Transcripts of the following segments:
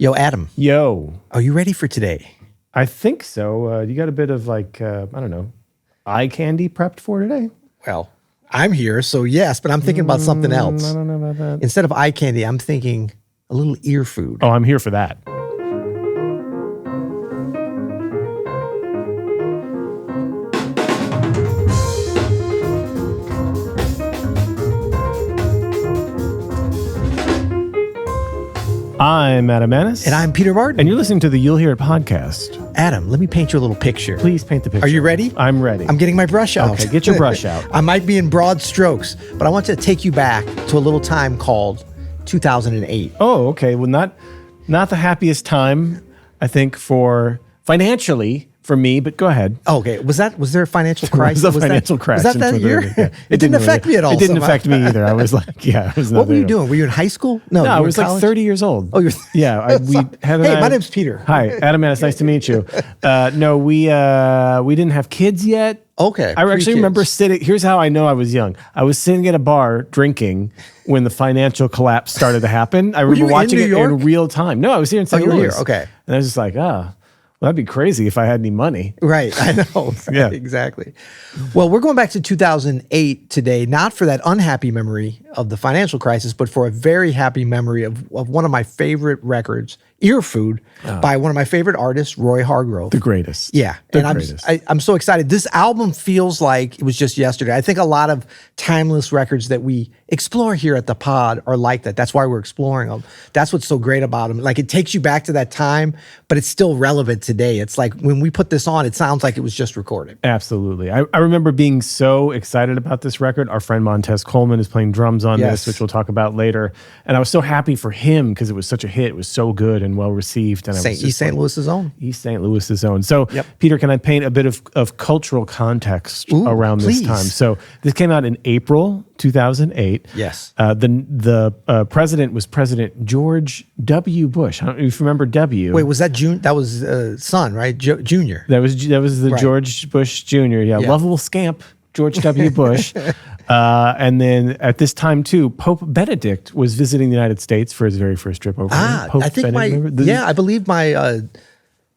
Yo, Adam. Yo. Are you ready for today? I think so. You got a bit of eye candy prepped for today? Well, I'm here, so yes, but I'm thinking about something else. I don't know about that. Instead of eye candy, I'm thinking a little ear food. Oh, I'm here for that. I'm Adam Denis. And I'm Peter Martin. And you're listening to the You'll Hear It podcast. Adam, let me paint you a little picture. Please paint the picture. Are you ready? I'm ready. I'm getting my brush out. Okay, get your brush out. I might be in broad strokes, but I want to take you back to a little time called 2008. Oh, okay. Well, not the happiest time, I think, for financially for me, but go ahead. Oh, okay. Was there a financial crisis? Was a financial crash. Was that year? Yeah. It didn't affect me at all. It didn't affect me either. I was like, yeah. What were you doing? Were you in high school? No, I was like 30 years old. Oh, you're yeah. My name's Peter. Hi, Adam. It's nice to meet you. No, we didn't have kids yet. Okay. I actually remember sitting. Here's how I know I was young. I was sitting at a bar drinking when the financial collapse started to happen. I remember watching it in real time. No, I was here in St. Louis. Here. Okay. And I was just like, well, that'd be crazy if I had any money. Right. I know. Yeah. Exactly. Well, we're going back to 2008 today, not for that unhappy memory of the financial crisis, but for a very happy memory of one of my favorite records, Earfood, by one of my favorite artists, Roy Hargrove. The greatest. Yeah. I'm so excited. This album feels like it was just yesterday. I think a lot of timeless records that we explore here at the pod are like that. That's why we're exploring them. That's what's so great about them. Like, it takes you back to that time, but it's still relevant today. It's like when we put this on, it sounds like it was just recorded. Absolutely. I remember being so excited about this record. Our friend Montez Coleman is playing drums on this, which we'll talk about later. And I was so happy for him because it was such a hit. It was so good and well received. And East St. Louis's own. East St. Louis's own. So, Peter, can I paint a bit of cultural context around this time? So this came out in April 2008. Yes. The president was President George W. Bush. I don't know if you remember W. Wait, was that June? That was son, right? Junior. That was the right. George Bush Jr. Yeah, lovable scamp, George W. Bush. And then at this time too, Pope Benedict was visiting the United States for his very first trip over. Pope I think Benedict, I believe my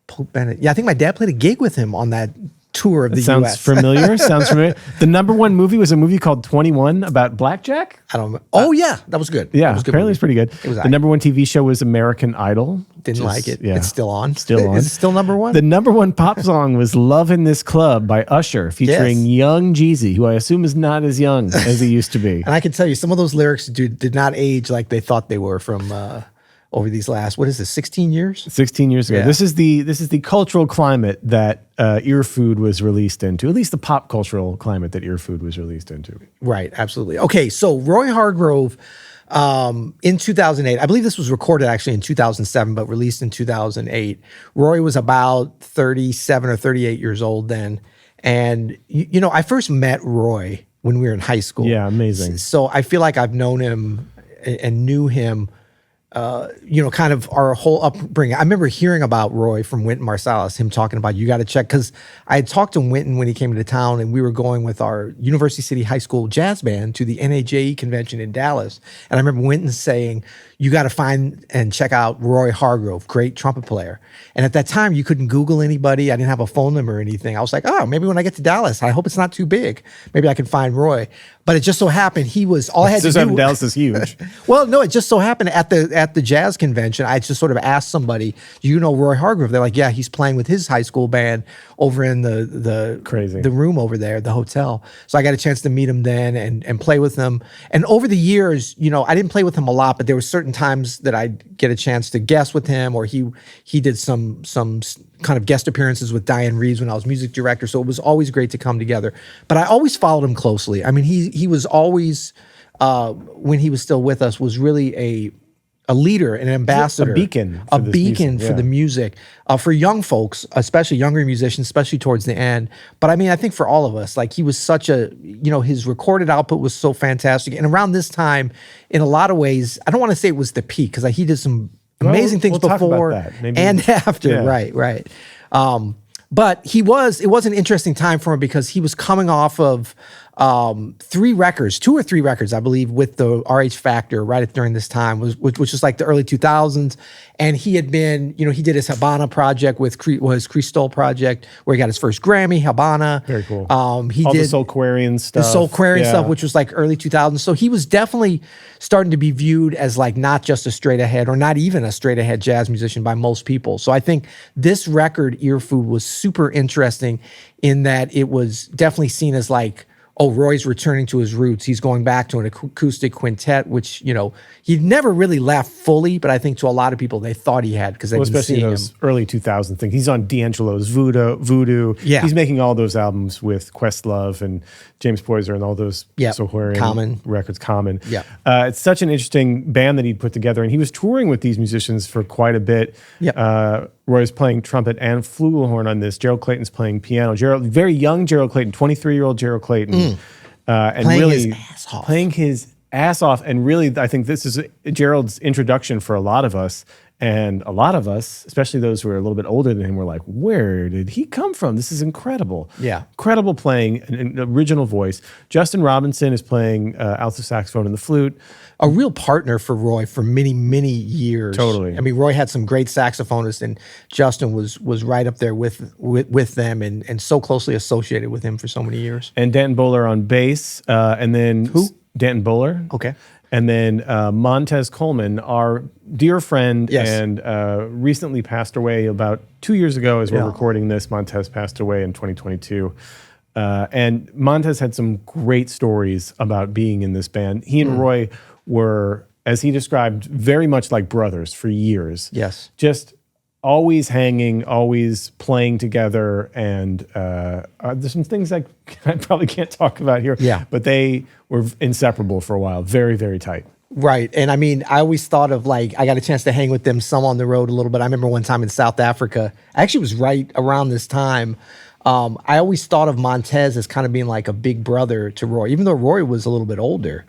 Pope Benedict. Yeah, I think my dad played a gig with him on that tour of the sounds U.S. familiar. Sounds familiar. The number one movie was a movie called 21 about blackjack. I don't know. Oh yeah, that was good. Yeah, that was good apparently it's pretty good. It was the number one TV show was American Idol. Didn't like it. Yeah. It's still on. Still on. Is it still number one? The number one pop song was "Love in This Club" by Usher, featuring young Jeezy, who I assume is not as young as he used to be. And I can tell you, some of those lyrics did not age like they thought they were from over these last, 16 years? 16 years ago. Yeah. This is the cultural climate that Earfood was released into, at least the pop cultural climate that Earfood was released into. Right, absolutely. Okay, so Roy Hargrove, in 2008, I believe this was recorded actually in 2007, but released in 2008. Roy was about 37 or 38 years old then. And, I first met Roy when we were in high school. Yeah, amazing. So I feel like I've known him and knew him kind of our whole upbringing. I remember hearing about Roy from Wynton Marsalis, him talking about, you got to check, because I had talked to Wynton when he came into town, and we were going with our University City High School jazz band to the NAJE convention in Dallas. And I remember Wynton saying, you got to find and check out Roy Hargrove, great trumpet player. And at that time, you couldn't Google anybody. I didn't have a phone number or anything. I was like, maybe when I get to Dallas, I hope it's not too big. Maybe I can find Roy. But it just so happened he was, all I had to do. Dallas is huge. Well, no, it just so happened at the jazz convention, I just sort of asked somebody, do you know Roy Hargrove? They're like, yeah, he's playing with his high school band over in the room over there, the hotel. So I got a chance to meet him then and play with him. And over the years, I didn't play with him a lot, but there were certain times that I'd get a chance to guest with him, or he did some kind of guest appearances with Diane Reeves when I was music director. So it was always great to come together. But I always followed him closely. I mean, he was always, when he was still with us, was really a leader, an ambassador, a beaton for the music, for young folks, especially younger musicians, especially towards the end. But I mean, I think for all of us, like, he was such his recorded output was so fantastic. And around this time, in a lot of ways, I don't want to say it was the peak, because he did some amazing things before and after. Yeah. Right. But it was an interesting time for him, because he was coming off of 2 or 3 records, I believe, with the RH Factor right during this time, which was like the early 2000s. And he had been, he did his Habana project with his Cristol project, where he got his first Grammy, Habana. Very cool. He all did the Soulquarian stuff. The Soulquarian stuff, which was like early 2000s. So he was definitely starting to be viewed as like not just a straight ahead, or not even a straight ahead jazz musician by most people. So I think this record, Earfood, was super interesting in that it was definitely seen as like, oh, Roy's returning to his roots. He's going back to an acoustic quintet, which, he never really left fully, but I think to a lot of people, they thought he had because they've been especially seeing those him. early 2000 things. He's on D'Angelo's Voodoo. Yeah. He's making all those albums with Questlove and James Poyser and all those Soulquarian Common records. Common. Yeah. It's such an interesting band that he'd put together, and he was touring with these musicians for quite a bit. Yep. Roy's playing trumpet and flugelhorn on this. Gerald Clayton's playing piano. Very young Gerald Clayton, 23-year-old Gerald Clayton. And playing really his ass off. Playing his ass off. And really, I think this is Gerald's introduction for a lot of us. And a lot of us, especially those who are a little bit older than him, were like, where did he come from? This is incredible. Yeah. Incredible playing, an original voice. Justin Robinson is playing alto saxophone and the flute. A real partner for Roy for many, many years. Totally. I mean, Roy had some great saxophonists, and Justin was right up there with them and so closely associated with him for so many years. And Danton Bowler on bass. And then... Who? Danton Bowler. Okay. And then Montez Coleman, our dear friend, Yes. and recently passed away about 2 years ago as we're recording this. Montez passed away in 2022. And Montez had some great stories about being in this band. He and Roy were, as he described, very much like brothers for years. Yes. Just always hanging, always playing together. And there's some things I probably can't talk about here. Yeah. But they were inseparable for a while. Very, very tight. Right. And I mean, I always thought of like, I got a chance to hang with them some on the road a little bit. I remember one time in South Africa, I actually was right around this time. I always thought of Montez as kind of being like a big brother to Roy, even though Roy was a little bit older.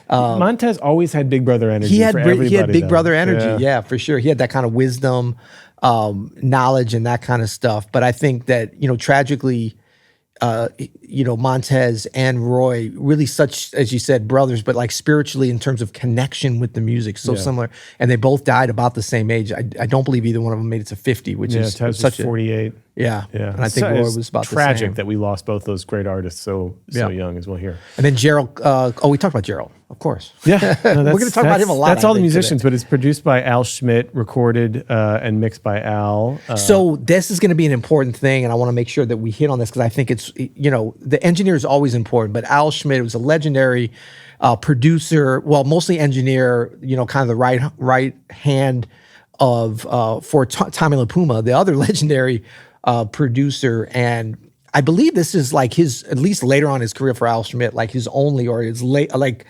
Montez always had big brother energy. He had big brother energy. Yeah, for sure. He had that kind of wisdom, knowledge, and that kind of stuff. But I think that, tragically, Montez and Roy, really such, as you said, brothers, but like spiritually in terms of connection with the music, so similar. And they both died about the same age. I don't believe either one of them made it to 50, which is Tez such was 48. Yeah. And I think Roy was about tragic the same. that we lost both those great artists so young as well here. And then Gerald, we talked about Gerald, of course. Yeah. No, we're going to talk about him a lot. That's all the musicians, but it's produced by Al Schmidt, recorded and mixed by Al. So this is going to be an important thing, and I want to make sure that we hit on this because I think it's, the engineer is always important, but Al Schmidt was a legendary producer, mostly engineer, kind of the right hand of for Tommy LaPuma, the other legendary producer. And I believe this is like his, at least later on in his career for Al Schmidt, like his only, or his like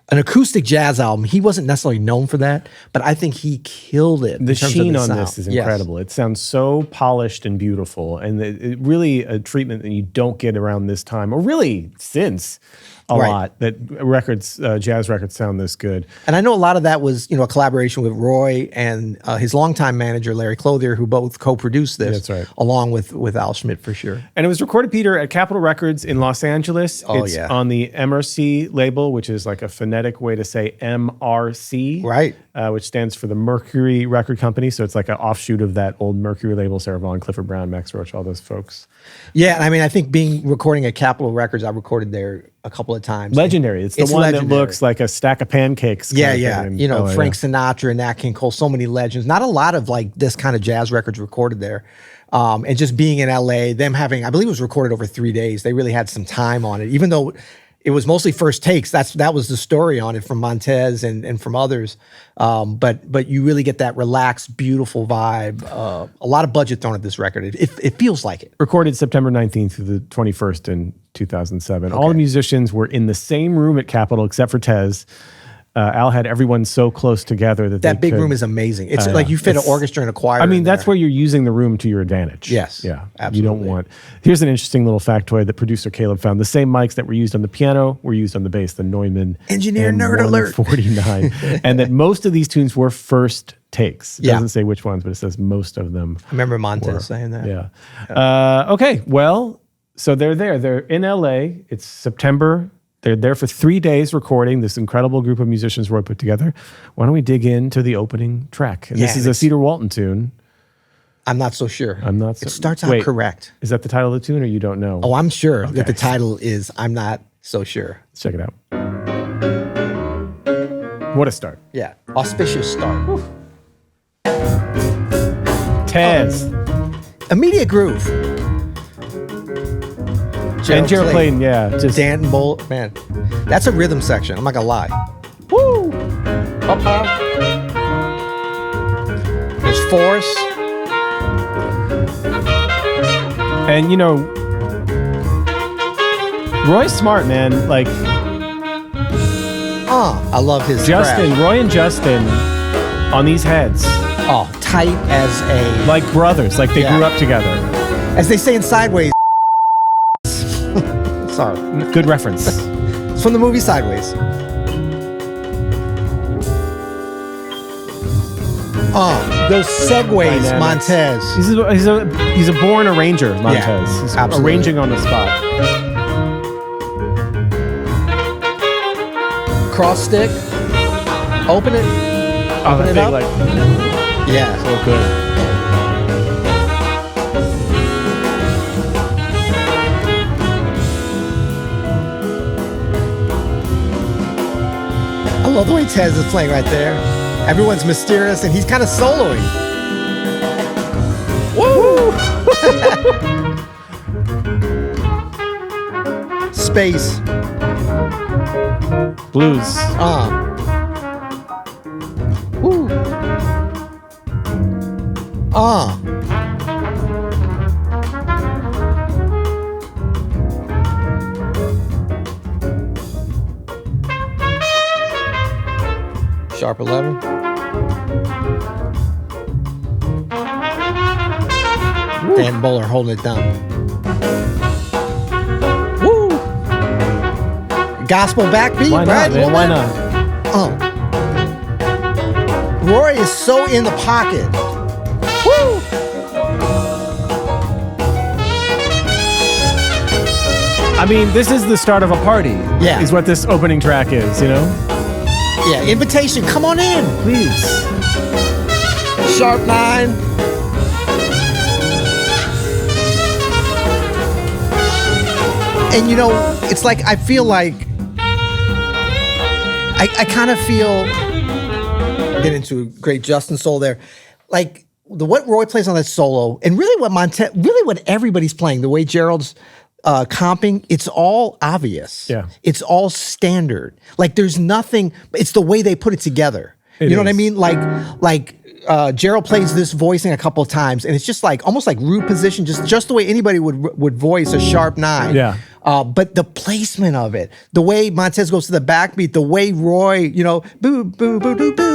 an acoustic jazz album. He wasn't necessarily known for that, but I think he killed it. The sheen on this is incredible. It sounds so polished and beautiful, and it really a treatment that you don't get around this time, or really since a lot, that jazz records sound this good. And I know a lot of that was, a collaboration with Roy and his longtime manager, Larry Clothier, who both co-produced this. That's right. Along with Al Schmidt, for sure. And it was recorded, Peter, at Capitol Records in Los Angeles. It's on the MRC label, which is like a phonetic way to say MRC. Right. Which stands for the Mercury Record Company. So it's like an offshoot of that old Mercury label, Sarah Vaughan, Clifford Brown, Max Roach, all those folks. Yeah, and I mean, I think recording at Capitol Records, I recorded there a couple of times. Legendary. It's the one legendary. That looks like a stack of pancakes. Yeah. Frank Sinatra and Nat King Cole, so many legends. Not a lot of like this kind of jazz records recorded there. And just being in LA, them having, I believe it was recorded over 3 days. They really had some time on it, even though it was mostly first takes. That was the story on it from Montez and from others. But you really get that relaxed, beautiful vibe. A lot of budget thrown at this record. It feels like it. Recorded September 19th through the 21st in 2007. Okay. All the musicians were in the same room at Capitol except for Tez. Al had everyone so close together that big room is amazing. It's like you fit an orchestra and a choir. I mean, that's where you're using the room to your advantage. Yes. Yeah. Absolutely. You don't want. Here's an interesting little factoid that producer Caleb found. The same mics that were used on the piano were used on the bass, the Neumann Engineer Nerd Alert 49. And that most of these tunes were first takes. It doesn't say which ones, but it says most of them. I remember Montez saying that. Yeah. Okay. Well, So they're there. They're in LA. It's September. They're there for 3 days recording this incredible group of musicians Roy put together. Why don't we dig into the opening track? And this is a Cedar Walton tune. I'm not so sure. I'm not so It starts out correct. Is that the title of the tune or you don't know? Oh, I'm sure that the title is I'm Not So Sure. Let's check it out. What a start. Yeah. Auspicious start. Whew. Tez. Immediate groove. And Gerald Clayton, yeah. Just Dan Bull, man. That's a rhythm section. I'm not gonna lie. Woo! There's force. And you know, Roy's smart, man. Like, I love his Justin, craft. Roy and Justin on these heads. Oh, tight as a like brothers, like they grew up together. As they say in Sideways. Sorry. Good reference. It's from the movie Sideways. Those segues, Dynamics. Montez. He's a born arranger, Montez. Yeah, he's absolutely. arranging on the spot. Cross stick. Open it. Open it up. Yeah. So good. I love the way Tez is playing right there. Everyone's mysterious, and he's kind of soloing. Woo! Space. Blues. Woo. Sharp 11. Dan Bowler holding it down. Woo! Gospel backbeat, Why not, right? man? Why not? Roy is so in the pocket. Woo! I mean, this is the start of a party. Yeah. Is what this opening track is, you know? Yeah, invitation, come on in. Please. Sharp 9. And you know, it's like, I feel like, I kind of feel, get into great Justin soul there, like what Roy plays on that solo, and really what everybody's playing, the way Gerald's comping, it's all obvious. Yeah. It's all standard. Like there's nothing, it's the way they put it together. You know what I mean? Like Gerald plays this voicing a couple of times, and it's just like almost like root position, just the way anybody would voice a sharp 9. Yeah. But the placement of it, the way Montez goes to the backbeat, the way Roy, you know, boo, boo, boo, boo, boo,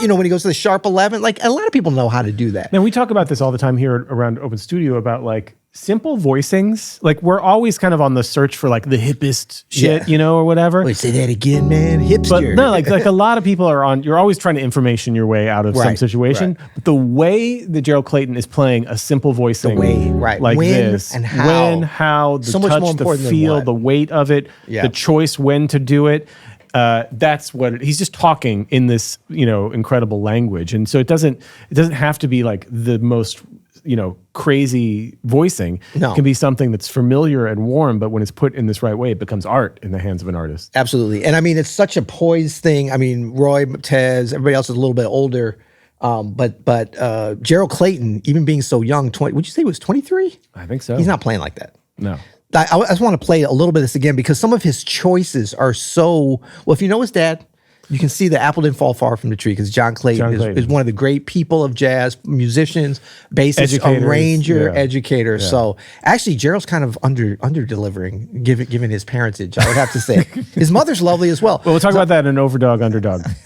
you know, when he goes to the sharp 11, like a lot of people know how to do that. Man, we talk about this all the time here around Open Studio about like simple voicings. Like we're always kind of on the search for like the hippest shit, you know, or whatever. Wait, say that again, man. Hipster. But no, like a lot of people are you're always trying to information your way out of some situation. Right. But the way that Gerald Clayton is playing a simple voicing like when, this, and how. when, how, the so touch, much more the feel, the weight of it, the choice when to do it. That's what he's just talking in this, you know, incredible language. And so it doesn't have to be like the most, you know, crazy voicing. No. It can be something that's familiar and warm, but when it's put in this right way, it becomes art in the hands of an artist. Absolutely. And I mean, it's such a poised thing. I mean, Roy, Tez, everybody else is a little bit older. But Gerald Clayton, even being so young, would you say he was 23? I think so. He's not playing like that. No. I just want to play a little bit of this again because some of his choices are so, well, if you know his dad, you can see the apple didn't fall far from the tree because John Clayton is one of the great people of jazz, musicians, bassist, arranger, educator. Yeah. So actually, Gerald's kind of under delivering, given his parentage, I would have to say. His mother's lovely as well. Well, we'll talk about that in Underdog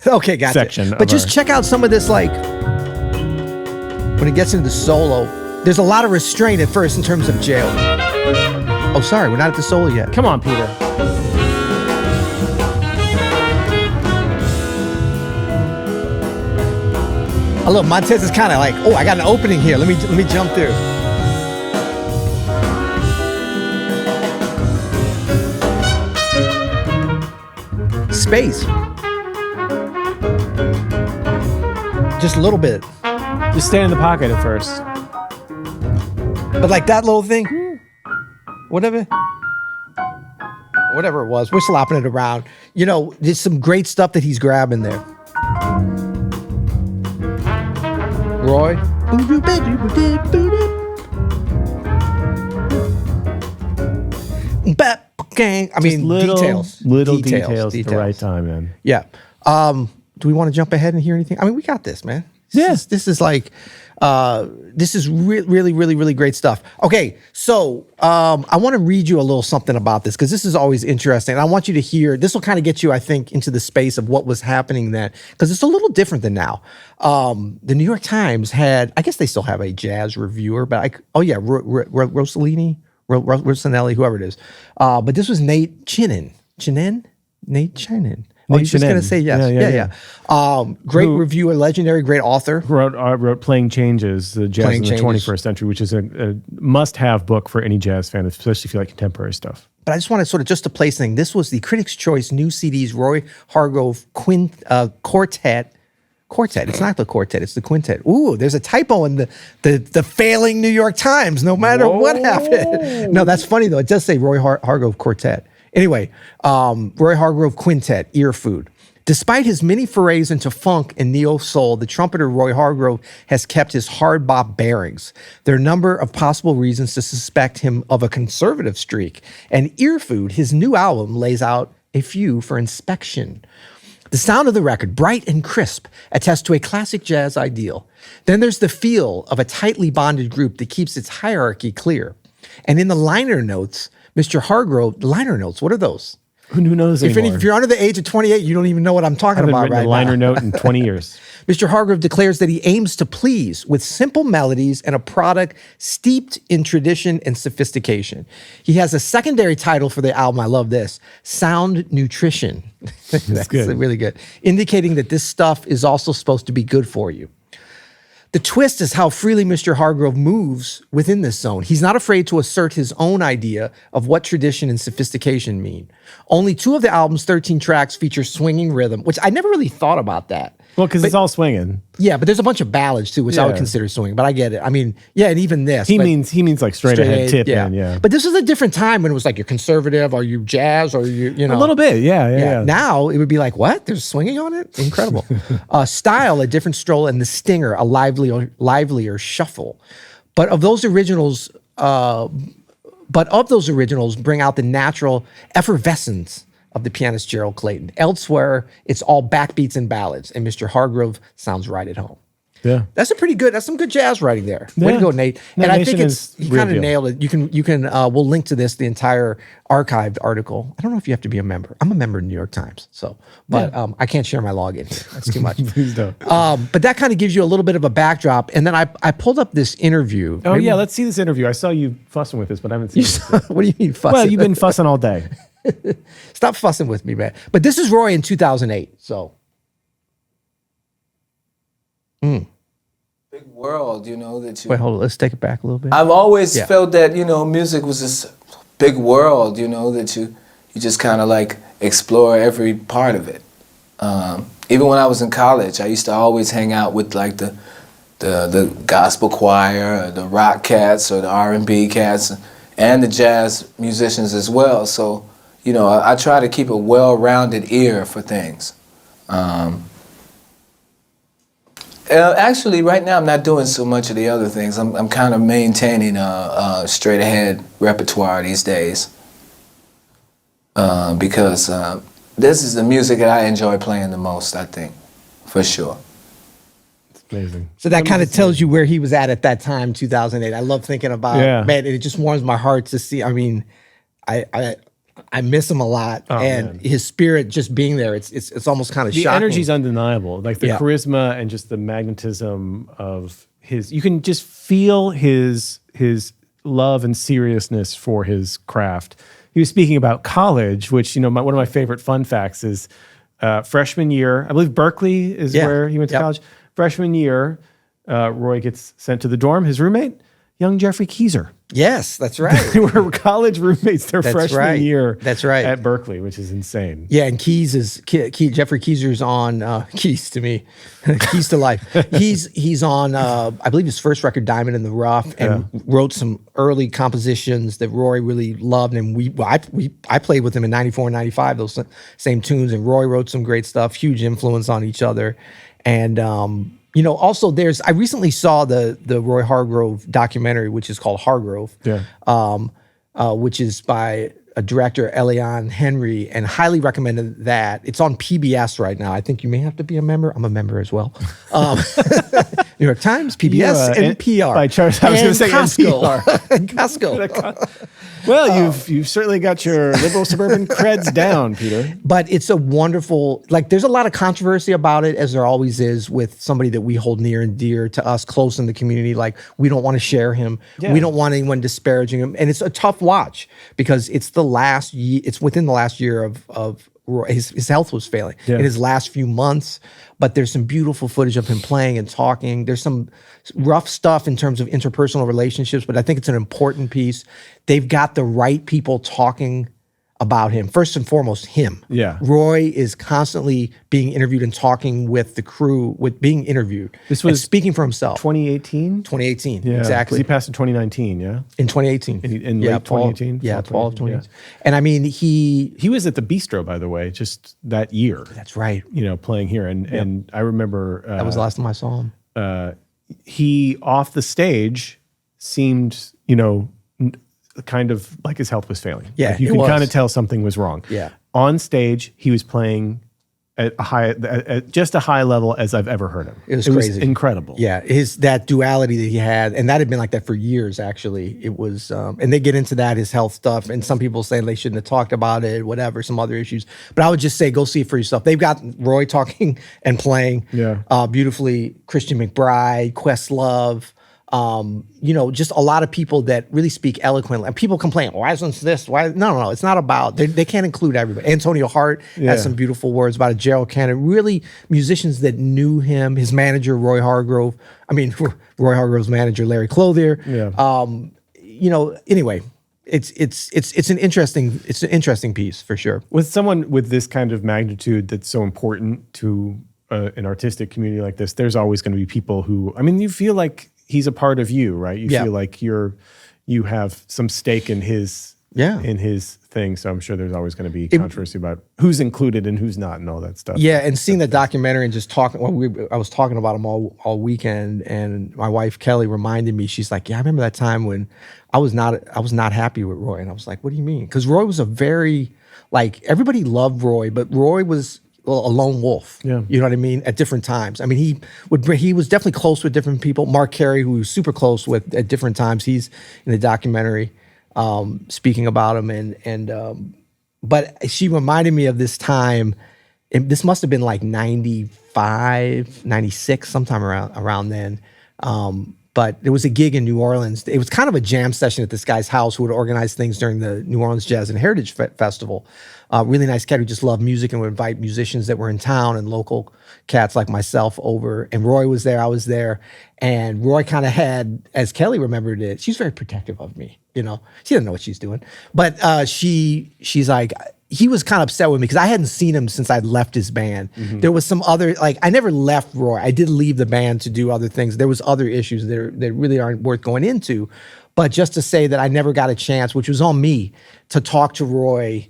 okay, gotcha. section. But just check out some of this, like, when it gets into the solo, there's a lot of restraint at first in terms of Gerald. Oh, sorry, we're not at the solo yet. Come on, Peter. Oh, look, Montez is kind of like, oh, I got an opening here. Let me jump through. space. Just a little bit. Just stay in the pocket at first. But like that little thing, whatever it was, we're slapping it around. You know, there's some great stuff that he's grabbing there. Roy. I mean, little details at the right time, man. Yeah. Do we want to jump ahead and hear anything? I mean, we got this, man. This is like, this is really, really, really great stuff. Okay, so I want to read you a little something about this because this is always interesting. And I want you to hear, this will kind of get you, I think, into the space of what was happening then, because it's a little different than now. The New York Times had, I guess they still have a jazz reviewer, but Rossellini, whoever it is. But this was Nate Chinen. Nate Chinen. Oh, you're just gonna say yes. Yeah. Great reviewer, legendary, great author. Wrote Playing Changes, the Jazz in the 21st Century, which is a must-have book for any jazz fan, especially if you like contemporary stuff. But I just want to sort of just to place thing. This was the Critics' Choice New CD's Roy Hargrove Quartet. It's not the quartet, it's the quintet. Ooh, there's a typo in the failing New York Times, no matter what happened. No, that's funny though. It does say Roy Hargrove Quartet. Anyway, Roy Hargrove Quintet, Earfood. Despite his many forays into funk and neo-soul, the trumpeter Roy Hargrove has kept his hard bop bearings. There are a number of possible reasons to suspect him of a conservative streak, and Earfood, his new album, lays out a few for inspection. The sound of the record, bright and crisp, attests to a classic jazz ideal. Then there's the feel of a tightly bonded group that keeps its hierarchy clear. And in the liner notes, Mr. Hargrove, liner notes, what are those? Who knows anymore? If you're under the age of 28, you don't even know what I'm talking about right now. I haven't written a liner note in 20 years. Mr. Hargrove declares that he aims to please with simple melodies and a product steeped in tradition and sophistication. He has a secondary title for the album, I love this, Sound Nutrition. That's good. Really good. Indicating that this stuff is also supposed to be good for you. The twist is how freely Mr. Hargrove moves within this zone. He's not afraid to assert his own idea of what tradition and sophistication mean. Only 2 of the album's 13 tracks feature swinging rhythm, which I never really thought about that. Well, because it's all swinging. Yeah, but there's a bunch of ballads too, which I would consider swinging. But I get it. I mean, yeah, and even this. He means like straight ahead tip in, yeah. But this was a different time when it was like you're conservative, or you jazz, or you know. A little bit, yeah. Now it would be like, what? There's swinging on it? Incredible. Style, a different stroll, and the stinger, a livelier shuffle. But of those originals, bring out the natural effervescence of the pianist Gerald Clayton. Elsewhere, it's all backbeats and ballads, and Mr. Hargrove sounds right at home. Yeah, that's some good jazz writing there. Way to go, Nate. No, and I Nation think he kind of nailed it. You can we'll link to this, the entire archived article. I don't know if you have to be a member. I'm a member of the New York Times, but I can't share my login here. That's too much. Please don't. But that kind of gives you a little bit of a backdrop. And then I pulled up this interview. Oh, yeah, let's see this interview. I saw you fussing with this, but I haven't seen it. What do you mean fussing? Well, you've been fussing all day. Stop fussing with me, man. But this is Roy in 2008, so. Big world, that you... Wait, hold on. Let's take it back a little bit. I've always felt that, music was this big world, that you just kind of like explore every part of it. Even when I was in college, I used to always hang out with like the gospel choir, or the rock cats, or the R&B cats, and the jazz musicians as well. So, I try to keep a well-rounded ear for things. Actually, right now I'm not doing so much of the other things. I'm kind of maintaining a straight-ahead repertoire these days because this is the music that I enjoy playing the most, I think, for sure. It's amazing. So that kind of tells you where he was at that time, 2008. I love thinking about, man, it just warms my heart to see. I mean, I miss him a lot, and his spirit just being there. It's almost kind of shocking. The energy's undeniable, like the charisma and just the magnetism of his. You can just feel his love and seriousness for his craft. He was speaking about college, which one of my favorite fun facts is freshman year. I believe Berkeley is where he went to college. Freshman year, Roy gets sent to the dorm. His roommate young Jeffrey Keyser. Yes, that's right. They were college roommates their freshman year. That's right. At Berkeley, which is insane. Yeah, and Jeffrey Keyser's on Keys to me, Keys to Life. He's on I believe his first record, Diamond in the Rough, and wrote some early compositions that Roy really loved. And I played with him in '94 and '95 those same tunes, and Roy wrote some great stuff. Huge influence on each other, and. Also I recently saw the Roy Hargrove documentary, which is called Hargrove, which is by a director, Eliane Henry, and highly recommended that. It's on PBS right now. I think you may have to be a member. I'm a member as well. New York Times, PBS, NPR. By Charles, I was going to say Costco. NPR. Costco. Well, you've certainly got your liberal suburban creds down, Peter. But it's a wonderful, there's a lot of controversy about it, as there always is with somebody that we hold near and dear to us, close in the community. We don't want to share him. Yeah. We don't want anyone disparaging him. And it's a tough watch because it's within the last year of Roy. His health was failing in his last few months, but there's some beautiful footage of him playing and talking. There's some rough stuff in terms of interpersonal relationships, but I think it's an important piece. They've got the right people talking about him. First and foremost, him. Yeah. Roy is constantly being interviewed and talking with the crew, being interviewed. This was speaking for himself. 2018? 2018, yeah, exactly. He passed in 2019, yeah? In 2018. In late 2018? Yeah, fall of 2018. Yeah. And I mean, he was at the Bistro, by the way, just that year. That's right. Playing here. And I remember... that was the last time I saw him. He, off the stage, seemed, kind of like his health was failing. Yeah, you could kind of tell something was wrong. Yeah. On stage, he was playing at just a high level as I've ever heard him. It was crazy. Was incredible. Yeah, that duality that he had, and that had been like that for years, actually. It was, and they get into that, his health stuff, and some people saying they shouldn't have talked about it, whatever, some other issues. But I would just say, go see it for yourself. They've got Roy talking and playing beautifully, Christian McBride, Questlove, just a lot of people that really speak eloquently. And people complain, why isn't this? Why? No. It's not about, they can't include everybody. Antonio Hart has some beautiful words about it. Gerald Cannon, really musicians that knew him. His manager, Roy Hargrove. Roy Hargrove's manager, Larry Clothier. Yeah. Anyway, it's an interesting piece for sure. With someone with this kind of magnitude that's so important to an artistic community like this, there's always going to be people who, you feel like he's a part of you, right? You feel like you have some stake in his thing. So I'm sure there's always going to be controversy about who's included and who's not and all that stuff. Yeah, and seeing the documentary and just talking. I was talking about him all weekend, and my wife Kelly reminded me. She's like, "Yeah, I remember that time when I was not happy with Roy," and I was like, "What do you mean?" Because Roy was a very everybody loved Roy, but Roy was a lone wolf. Yeah. You know what I mean? At different times. He was definitely close with different people. Mark Carey, who he was super close with at different times. He's in the documentary speaking about him. But she reminded me of this time, and this must have been like 95, 96, sometime around then. But there was a gig in New Orleans. It was kind of a jam session at this guy's house who would organize things during the New Orleans Jazz and Heritage Festival. Really nice cat who just loved music and would invite musicians that were in town and local cats like myself over. And Roy was there, I was there. And Roy kind of had, as Kelly remembered it, she's very protective of me, She doesn't know what she's doing. But she's like, he was kind of upset with me because I hadn't seen him since I'd left his band. Mm-hmm. There was some other, I never left Roy. I did leave the band to do other things. There was other issues that really aren't worth going into. But just to say that I never got a chance, which was on me, to talk to Roy.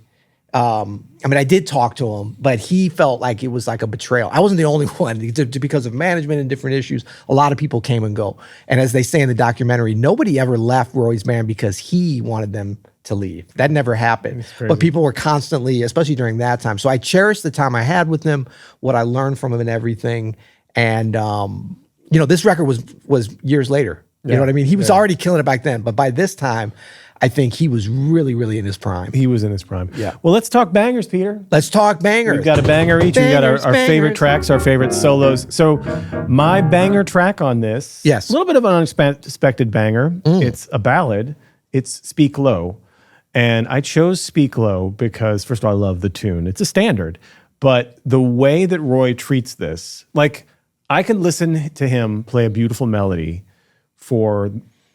I did talk to him, but he felt like it was like a betrayal. I wasn't the only one because of management and different issues. A lot of people came and go. And as they say in the documentary, nobody ever left Roy's band because he wanted them to leave. That never happened. But people were constantly, especially during that time. So I cherished the time I had with him, what I learned from him and everything. And, this record was years later. You know what I mean? He was already killing it back then. But by this time, I think he was really, really in his prime. He was in his prime. Yeah. Well, let's talk bangers, Peter. Let's talk bangers. We've got a banger each. We've got our favorite tracks, our favorite solos. So my banger track on this, a little bit of an unexpected banger. It's a ballad. It's Speak Low. And I chose Speak Low because, first of all, I love the tune. It's a standard. But the way that Roy treats this, I could listen to him play a beautiful melody for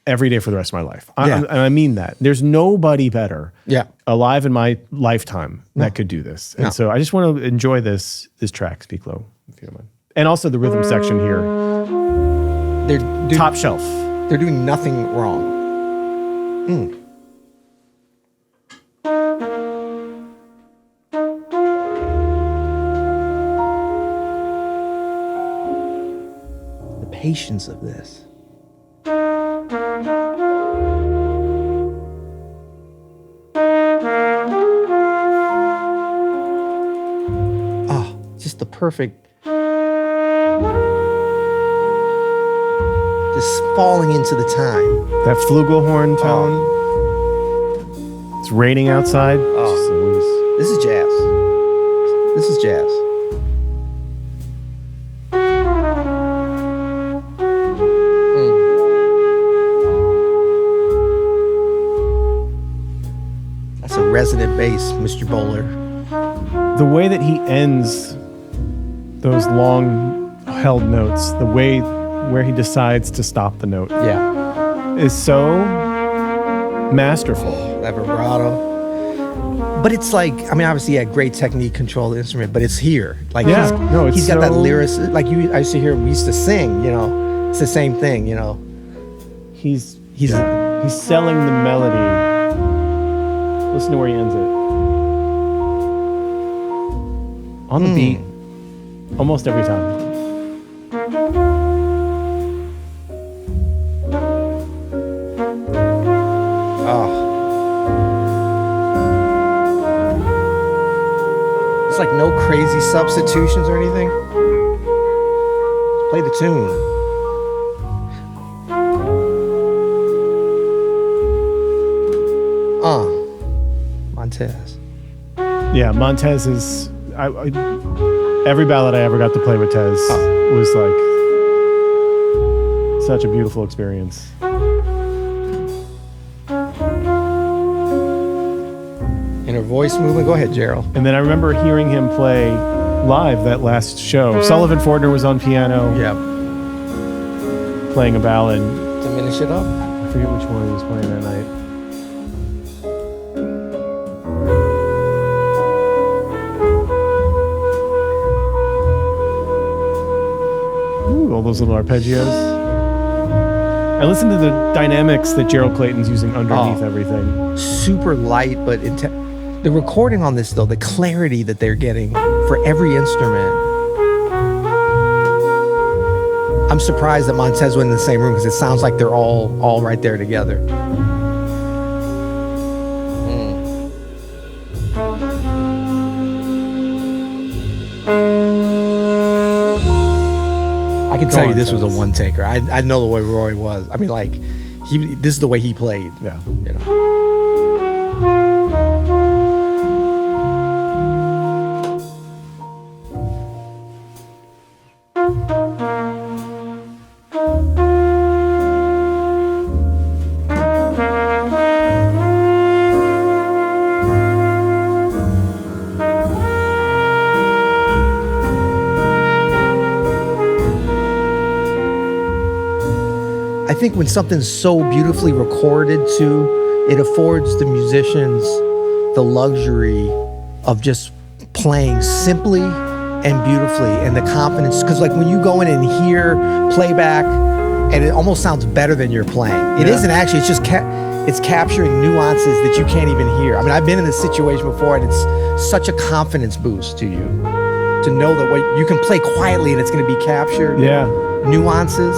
every day for the rest of my life. And I mean that. There's nobody better alive in my lifetime that could do this. And so I just want to enjoy this track, Speak Low, if you don't mind. And also the rhythm section here. They're top shelf. They're doing nothing wrong. The patience of this. Oh, just the perfect. Just falling into the time. That flugelhorn tone. It's raining outside. Oh, this is jazz. This is jazz. That's a resonant bass, Mr. Bowler. The way that he ends those long held notes, the way where he decides to stop the note, is so masterful. That vibrato. But it's like, I mean, obviously, great technique, control the instrument, but it's here. Like, he's got that lyricism. Like I used to hear, we used to sing, it's the same thing, He's selling the melody. Listen to where he ends it. On the beat. Almost every time. It's like no crazy substitutions or anything. Play the tune. Montez. Yeah, Montez is... every ballad I ever got to play with Tez was like such a beautiful experience. In her voice movement. Go ahead, Gerald. And then I remember hearing him play live that last show. Sullivan Fortner was on piano. Playing a ballad. Diminish it up. I forget which one he was playing that night. All those little arpeggios. I listen to the dynamics that Gerald Clayton's using underneath everything. Super light, but the recording on this, though, the clarity that they're getting for every instrument. I'm surprised that Montez went in the same room because it sounds like they're all right there together. I can tell you this was a one-taker. I know the way Roy was. I mean, like, this is the way he played. Yeah. I think when something's so beautifully recorded too, it affords the musicians the luxury of just playing simply and beautifully, and the confidence. Because like when you go in and hear playback, and it almost sounds better than you're playing. It isn't actually. It's just it's capturing nuances that you can't even hear. I mean, I've been in this situation before, and it's such a confidence boost to you to know that what you can play quietly and it's going to be captured. Yeah. Nuances.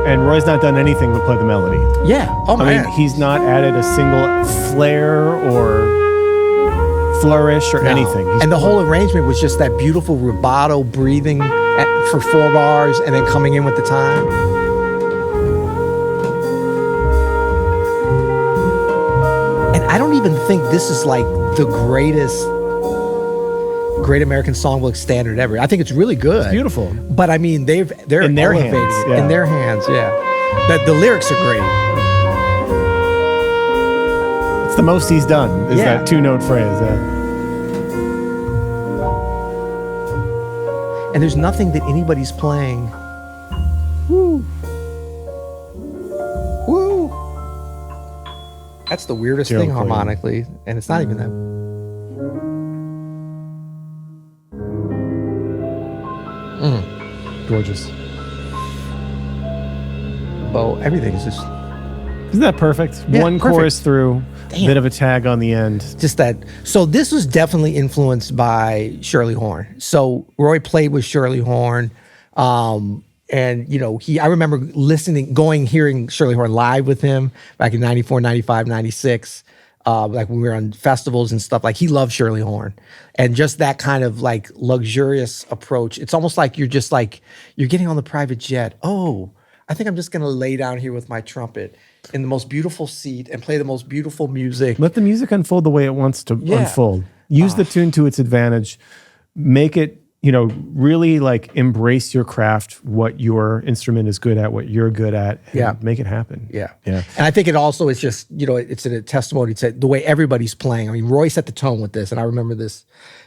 And Roy's not done anything but play the melody. Yeah. Oh, man. I mean, he's not added a single flair or flourish or anything. And the whole arrangement was just that beautiful rubato breathing for 4 bars and then coming in with the time. And I don't even think this is like the greatest Great American Songbook standard ever. I think it's really good. It's beautiful. But I mean, they're in their elevated hands. it. In their hands, the lyrics are great. It's the most he's done, is that 2-note phrase. And there's nothing that anybody's playing That's the weirdest thing harmonically, and it's not even that. Gorgeous. Bo, everything is just... Isn't that perfect? Yeah, One perfect. chorus through, Damn. bit of a tag on the end. Just that. So this was definitely influenced by Shirley Horn. So Roy played with Shirley Horn. And, you know, I remember hearing Shirley Horn live with him back in 94, 95, 96. Like when we were on festivals and stuff, like he loved Shirley Horn. And just that kind of like luxurious approach. It's almost like you're getting on the private jet. Oh, I think I'm just going to lay down here with my trumpet in the most beautiful seat and play the most beautiful music. Let the music unfold the way it wants to unfold. Use the tune to its advantage. Make it, you know, really like embrace your craft, what your instrument is good at, what you're good at, and make it happen. Yeah. Yeah. And I think it also is just, you know, it's a testimony to the way everybody's playing. I mean, Roy set the tone with this, and I remember this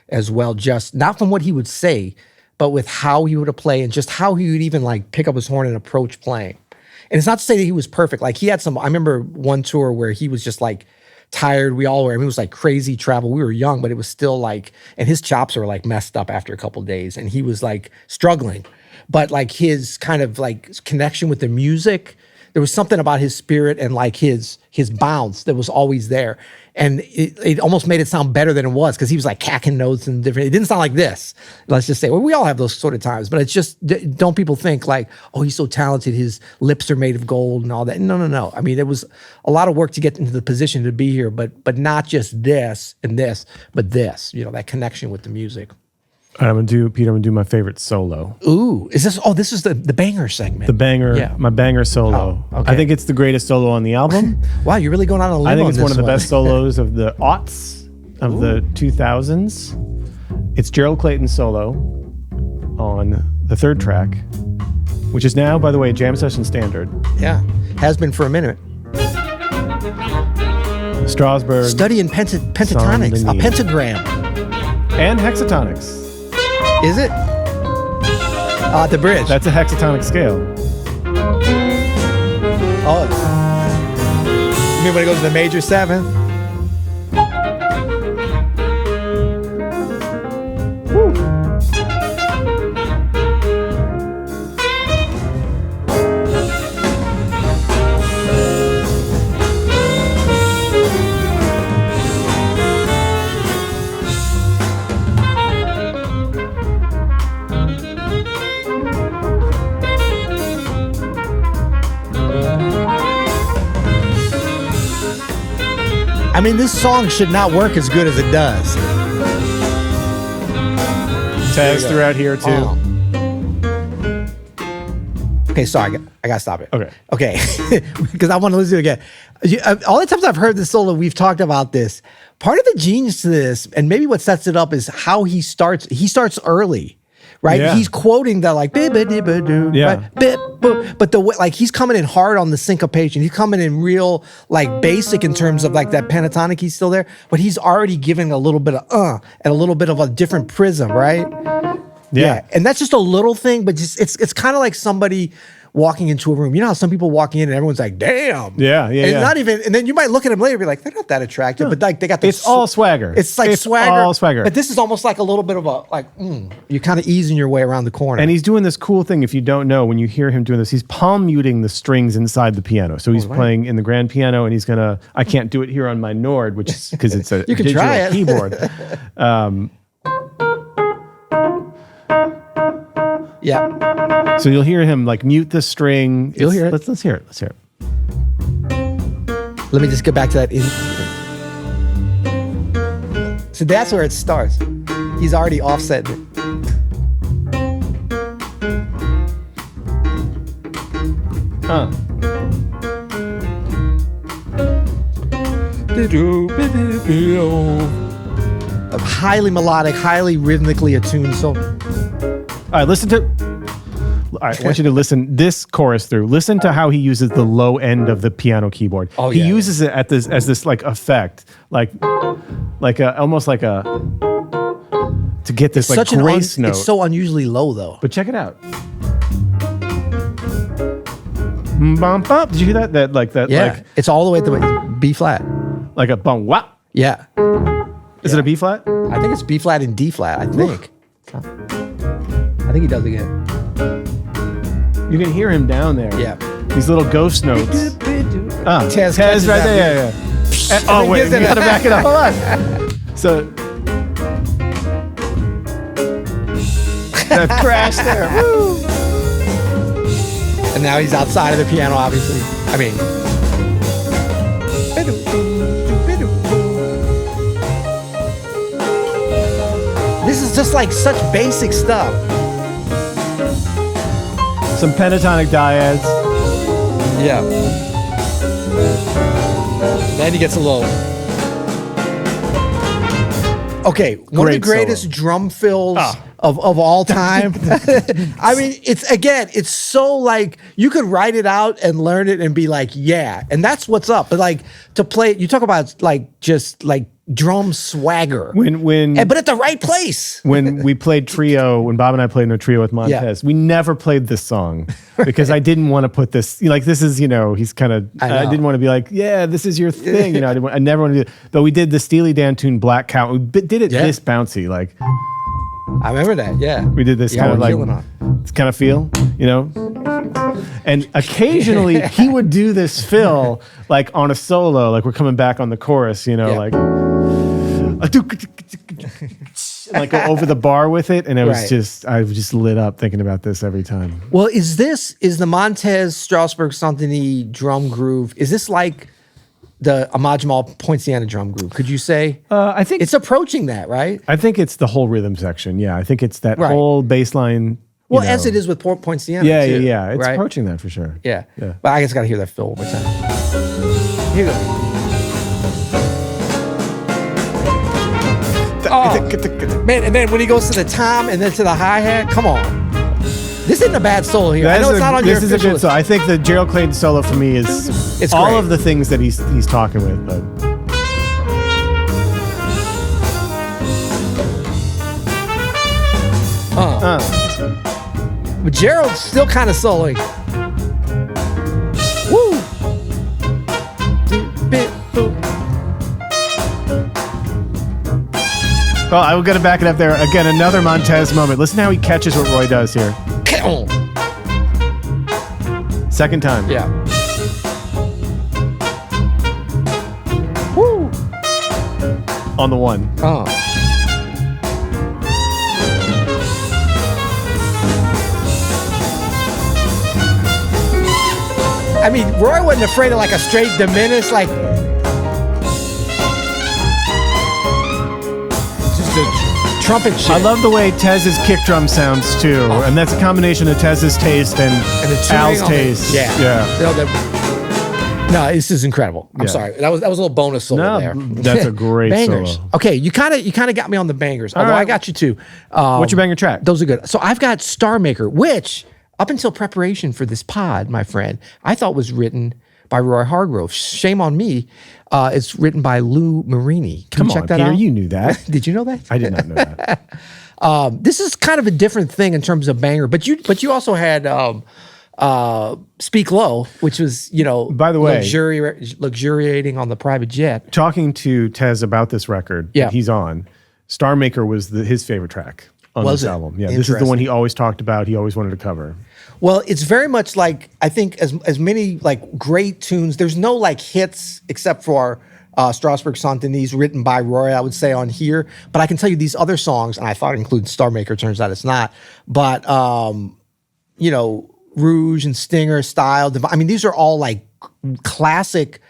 as well, just not from what he would say, but with how he would play and just how he would even like pick up his horn and approach playing. And it's not to say that he was perfect. Like he had I remember one tour where he was just like tired. We all were. I mean, it was like crazy travel. We were young, but it was still like, and his chops were like messed up after a couple of days, and he was like struggling. But like his kind of like connection with the music, there was something about his spirit and like his bounce that was always there. And it almost made it sound better than it was because he was like cacking notes and different. It didn't sound like this. Let's just say, well, we all have those sort of times, but it's just, don't people think like, oh, he's so talented, his lips are made of gold and all that. No. I mean, it was a lot of work to get into the position to be here, but not just this and this, but this, you know, that connection with the music. All right, I'm gonna do my favorite solo. Ooh, this is the banger segment. The banger, my banger solo. Oh, okay. I think it's the greatest solo on the album. Wow, you're really going on a limb. I think on it's this one of the best solos of the aughts, of the 2000s. It's Gerald Clayton's solo on the third track, which is now, by the way, a jam session standard. Yeah, has been for a minute. Strasburg. Studying pentatonics, a pentagram. And hexatonics. Is it? The bridge. That's a hexatonic scale. Oh. You mean when it goes to the major seventh? Woo. I mean, this song should not work as good as it does. Tags throughout here, too. Oh. Okay, sorry. I got to stop it. Okay. Because I want to listen to it again. All the times I've heard this solo, we've talked about this. Part of the genius to this, and maybe what sets it up, is how he starts. He starts early. Right, yeah. He's quoting the like, but the way, like he's coming in hard on the syncopation. He's coming in real like basic in terms of like that pentatonic. He's still there, but he's already giving a little bit of and a little bit of a different prism, right? Yeah, and that's just a little thing, but just it's kind of like somebody walking into a room. You know how some people walk in and everyone's like, damn. Yeah. Not even, and then you might look at them later and be like, they're not that attractive, but like they got this. It's all swagger. It's like swagger. All swagger. But this is almost like a little bit of a, like, you're kind of easing your way around the corner. And he's doing this cool thing, if you don't know, when you hear him doing this, he's palm muting the strings inside the piano. So he's playing in the grand piano and he's gonna, I can't do it here on my Nord, which is because it's a you can digital try it. keyboard. Yeah. So you'll hear him like mute the string. You'll hear it. Let's hear it. Let me just get back to that. So that's where it starts. He's already offset it. A highly melodic, highly rhythmically attuned solo. All right, I want you to listen this chorus through. Listen to how he uses the low end of the piano keyboard. Oh, he uses it as this like effect, almost like a to get this like grace note. It's so unusually low though. But check it out. Bum, bum. Did you hear that? Yeah, it's all the way at the B flat. Like a bum wop. Yeah. Is it a B flat? I think it's B flat and D flat, I think. I think he does it again. You can hear him down there. Yeah. These little ghost notes. Tez right there. Yeah. Oh, wait, you got to back it up. Hold on. So, that crash there. Woo. And now he's outside of the piano, obviously. I mean. This is just like such basic stuff. Some pentatonic dyads. Yeah. Then he gets a little. Okay, one of the greatest solo. drum fills of all time. I mean, it's so like you could write it out and learn it and be like, yeah, and that's what's up. But like to play, you talk about like just like drum swagger. But at the right place. When we played trio, when Bob and I played in a trio with Montez, we never played this song because I didn't want to put this, like this is, he's kind of, I didn't want to be like, yeah, this is your thing. I never want to do it. But we did the Steely Dan tune Black Cow. We did it this bouncy, like. I remember that, yeah. We did this kind of like, this kind of feel, And occasionally he would do this fill like on a solo, like we're coming back on the chorus, like like go over the bar with it, and it was I was just lit up thinking about this every time. Well, is the Montez Strasburg Santini drum groove? Is this like the Ahmad Jamal Poinciana drum groove? Could you say? I think it's approaching that, right? I think it's the whole rhythm section. Yeah, I think it's that whole bass line. Well, as it is with Poinciana. Yeah, too, yeah. It's approaching that for sure. Yeah. But I just got to hear that fill one more time. Here you go. Oh, man, and then when he goes to the tom and then to the hi-hat, come on. This isn't a bad solo here. I know it's not on your official list. This is a good solo. I think the Gerald Clayton solo for me is it's all great. of the things that he's talking with. But Gerald's still kind of soloing. Woo! Well, I will get to back it up there. Again, another Montez moment. Listen to how he catches what Roy does here. Second time. Yeah. Woo! On the one. I mean, Roy wasn't afraid of like a straight diminished, like just a trumpet shit. I love the way Tez's kick drum sounds too, and that's a combination of Tez's taste and Al's taste. No, this is incredible. I'm sorry, that was a little bonus solo there. That's a great bangers. solo. Okay, you kind of got me on the bangers. Although I got you too. What's your banger track? Those are good. So I've got Star Maker, which up until preparation for this pod, my friend, I thought was written by Roy Hargrove. Shame on me. It's written by Lou Marini. Can you check that out? You knew that. Did you know that? I did not know that. This is kind of a different thing in terms of banger, but you also had Speak Low, which was, by the way, luxuriating on the private jet. Talking to Tez about this record that he's on, Star Maker was his favorite track on this album. Yeah, this is the one he always talked about. He always wanted to cover. Well, it's very much like, I think as many like great tunes, there's no like hits except for Strasburg Santini's written by Roy, I would say, on here. But I can tell you these other songs, and I thought it included Star Maker, turns out it's not. But, Rouge and Stinger, Style. I mean, these are all like classic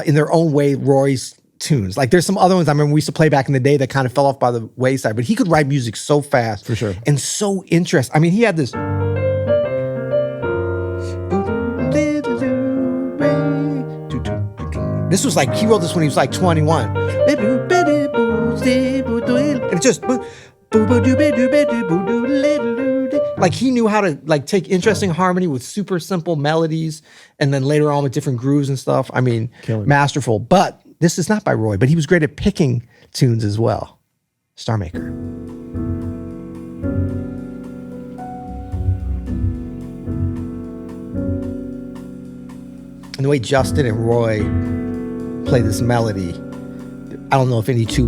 in their own way, Roy's tunes. Like there's some other ones I remember we used to play back in the day that kind of fell off by the wayside, but he could write music so fast. For sure. And so interesting. I mean, he had this. This was like, he wrote this when he was like 21. And it's just, like he knew how to like take interesting harmony with super simple melodies and then later on with different grooves and stuff. I mean, masterful. But this is not by Roy, but he was great at picking tunes as well. Star Maker. And the way Justin and Roy play this melody. I don't know if any two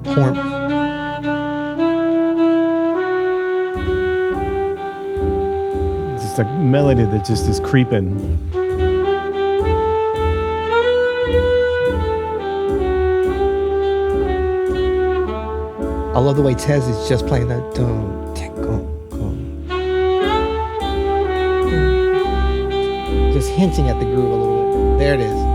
horn. It's just a melody that just is creeping. I love the way Tez is just playing that. Just hinting at the groove a little bit. There it is.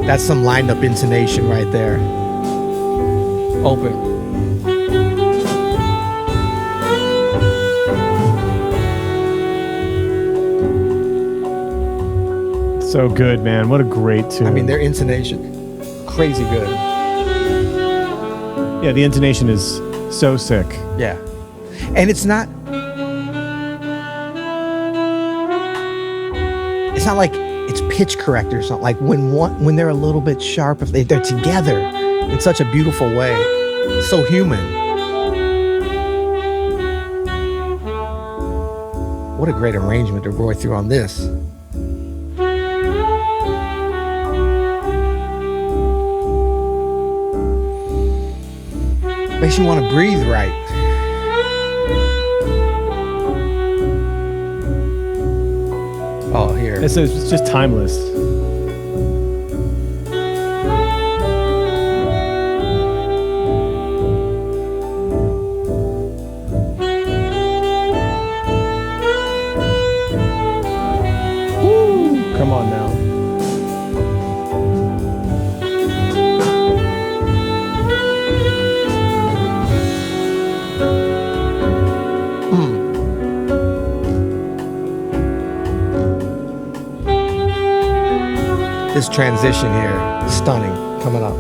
That's some lined up intonation right there. Open. So good, man. What a great tune. I mean, their intonation, crazy good. Yeah, the intonation is so sick. Yeah. And it's not like it's pitch correct or something. Like when they're a little bit sharp, if they're together in such a beautiful way. So human. What a great arrangement that Roy threw on this. Makes you want to breathe right. Oh, here. It's just timeless. Woo! Come on now. This transition here, stunning, coming up.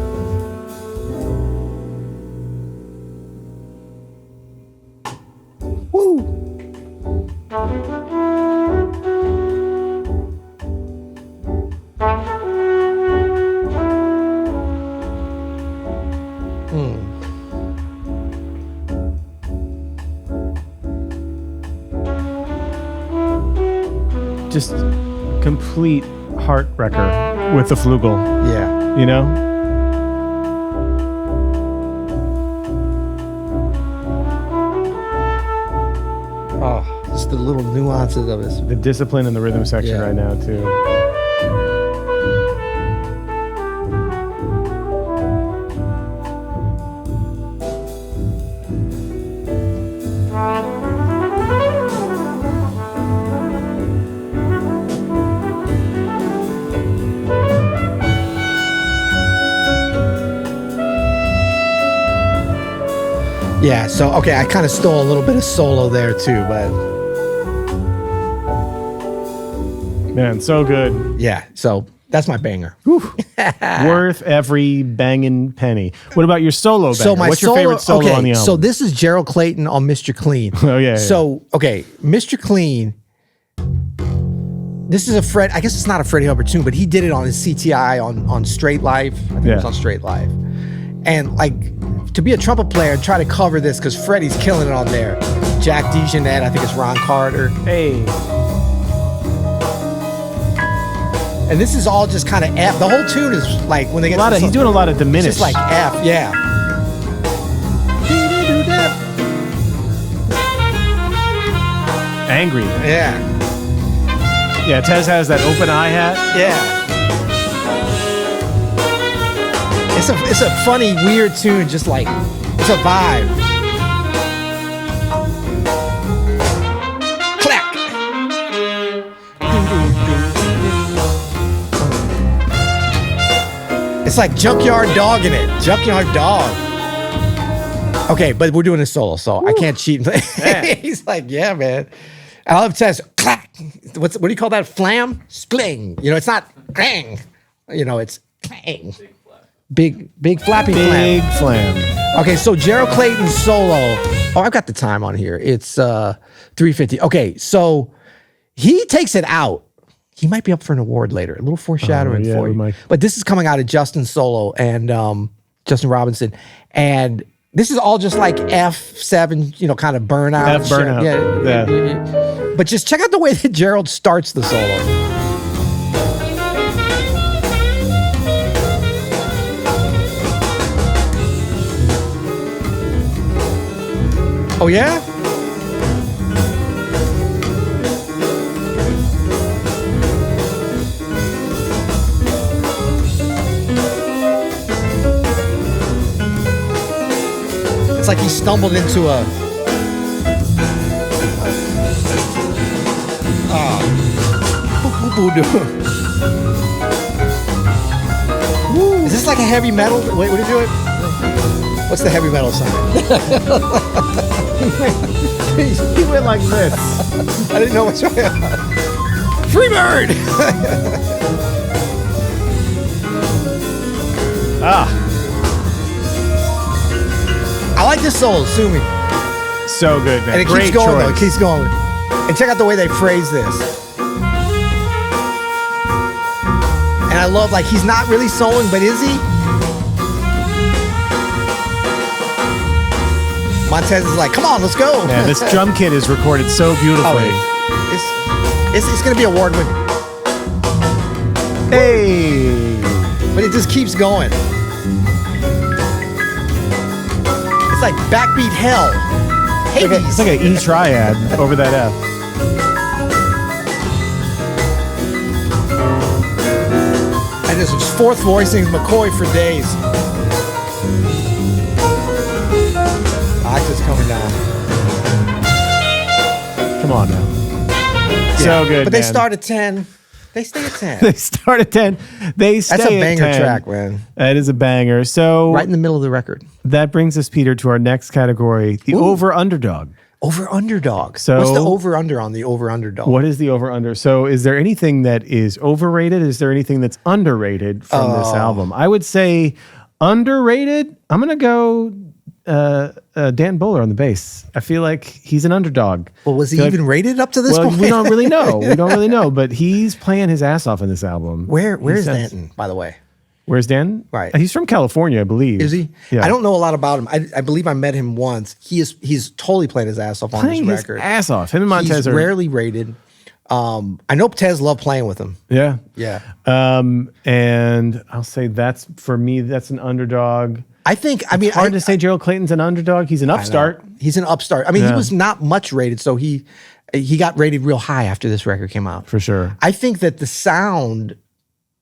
Woo! Just complete heart wrecker with the flugel. Yeah. You know? Oh, just the little nuances of this. The discipline in the rhythm section Yeah. right now, too. Yeah, so, okay, I kind of stole a little bit of solo there too, but Man, so good. yeah, so that's my banger. Worth every banging penny. What about your solo banger? So my What's your solo, favorite solo okay, on the album? so this is Gerald Clayton on Mr. Clean. Oh, yeah. So, okay, Mr. Clean, this is a Fred, I guess it's not a Freddie Hubbard tune, but he did it on his CTI on Straight Life. I think it was on Straight Life. And like, to be a trumpet player and try to cover this, because Freddie's killing it on there. Jack DeJohnette, I think it's Ron Carter. Hey. And this is all just kind of F. The whole tune is like, when they get He's doing a lot of diminished. It's just like F, yeah. Angry. Yeah. Yeah, Tez has that open hi-hat. Yeah. It's a funny, weird tune, just like, it's a vibe. Clack! It's like Junkyard Dog in it. Junkyard Dog. Okay, but we're doing a solo, so I can't cheat. He's like, yeah, man. And I love Tess. Clack! What do you call that? Flam? Spling. You know, it's not clang. You know, it's clang. Big flappy flam. Big flam. Okay, so Gerald Clayton's solo Oh, I've got the time on here. It's 3:50. Okay, so he takes it out. He might be up for an award later. A little foreshadowing for you. But this is coming out of Justin's solo and Justin Robinson. And this is all just like F7, kind of burnout. Burnout. Yeah. But just check out the way that Gerald starts the solo. Oh, yeah? It's like he stumbled into a... Is this like a heavy metal? Wait, what did you do? What's the heavy metal sign? He went like this. I didn't know what's right. Freebird! I like this solo, sue me. So good, man. And it Great keeps going, choice. though. It keeps going. And check out the way they phrase this. And I love, like, he's not really soloing, but is he? Montez is like, come on, let's go. Man, this drum kit is recorded so beautifully. It's going to be award winning. Hey! But it just keeps going. It's like backbeat hell. Hades. It's like an E triad over that F. And this is fourth voicing McCoy for days. Octa's coming down. Come on now. So good, But they man. start at 10. They stay at 10. They start at 10. They stay at 10. That's a banger track, man. That is a banger. So Right in the middle of the record. that brings us, Peter, to our next category, the over-underdog. Over-underdog. So- What's the over-under on the over-underdog? What is the over-under? So is there anything that is overrated? Is there anything that's underrated from this album? I would say underrated. I'm going to go Dan Bowler on the bass. I feel like he's an underdog. Well, was he even rated up to this point? We don't really know. We don't really know, but he's playing his ass off in this album. Where's Danton, by the way? Where's Dan? Right. He's from California, I believe. Is he? Yeah. I don't know a lot about him. I believe I met him once. He's totally playing his ass off on Playing this his record. ass off. Him and Montez He's are rarely rated. I know Tez loved playing with him. Yeah. Yeah. And I'll say that's, for me, that's an underdog. I think, Hard to say Gerald Clayton's an underdog. He's an upstart. He's an upstart. I mean, he was not much rated, so he got rated real high after this record came out. For sure. I think that the sound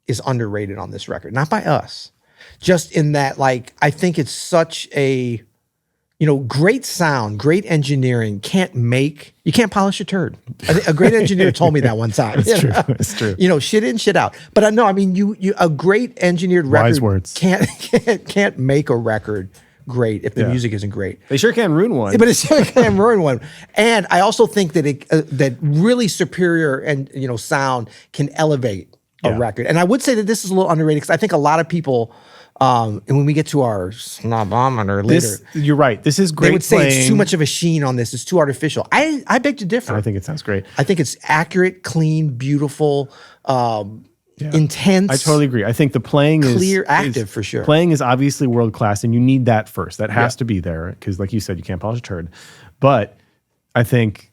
is underrated on this record, not by us. Just in that, like, I think it's such a, great sound, great engineering you can't polish a turd. A great engineer told me that one time. It's true. It's true. Shit in, shit out. But no, I mean, a great engineered record Wise words. can't make a record great if the music isn't great. They sure can ruin one. But it sure can ruin one. And I also think that that really superior and sound can elevate a record. And I would say that this is a little underrated because I think a lot of people, and when we get to our snobometer later, you're right. This is great. they would say it's too much of a sheen on this. It's too artificial. I beg to differ. I think it sounds great. I think it's accurate, clean, beautiful, intense. I totally agree. I think the playing clear, active for sure. Playing is obviously world class, and you need that first. That has to be there because, like you said, you can't polish a turd. But I think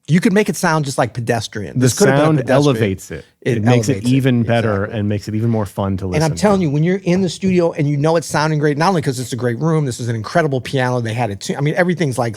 you could make it sound just like pedestrian. The This could have been sound pedestrian. elevates it. It makes it elevates even better and makes it even more fun to listen And I'm telling you, when you're in the studio and you know it's sounding great, not only because it's a great room, this is an incredible piano. They had it. I mean, everything's like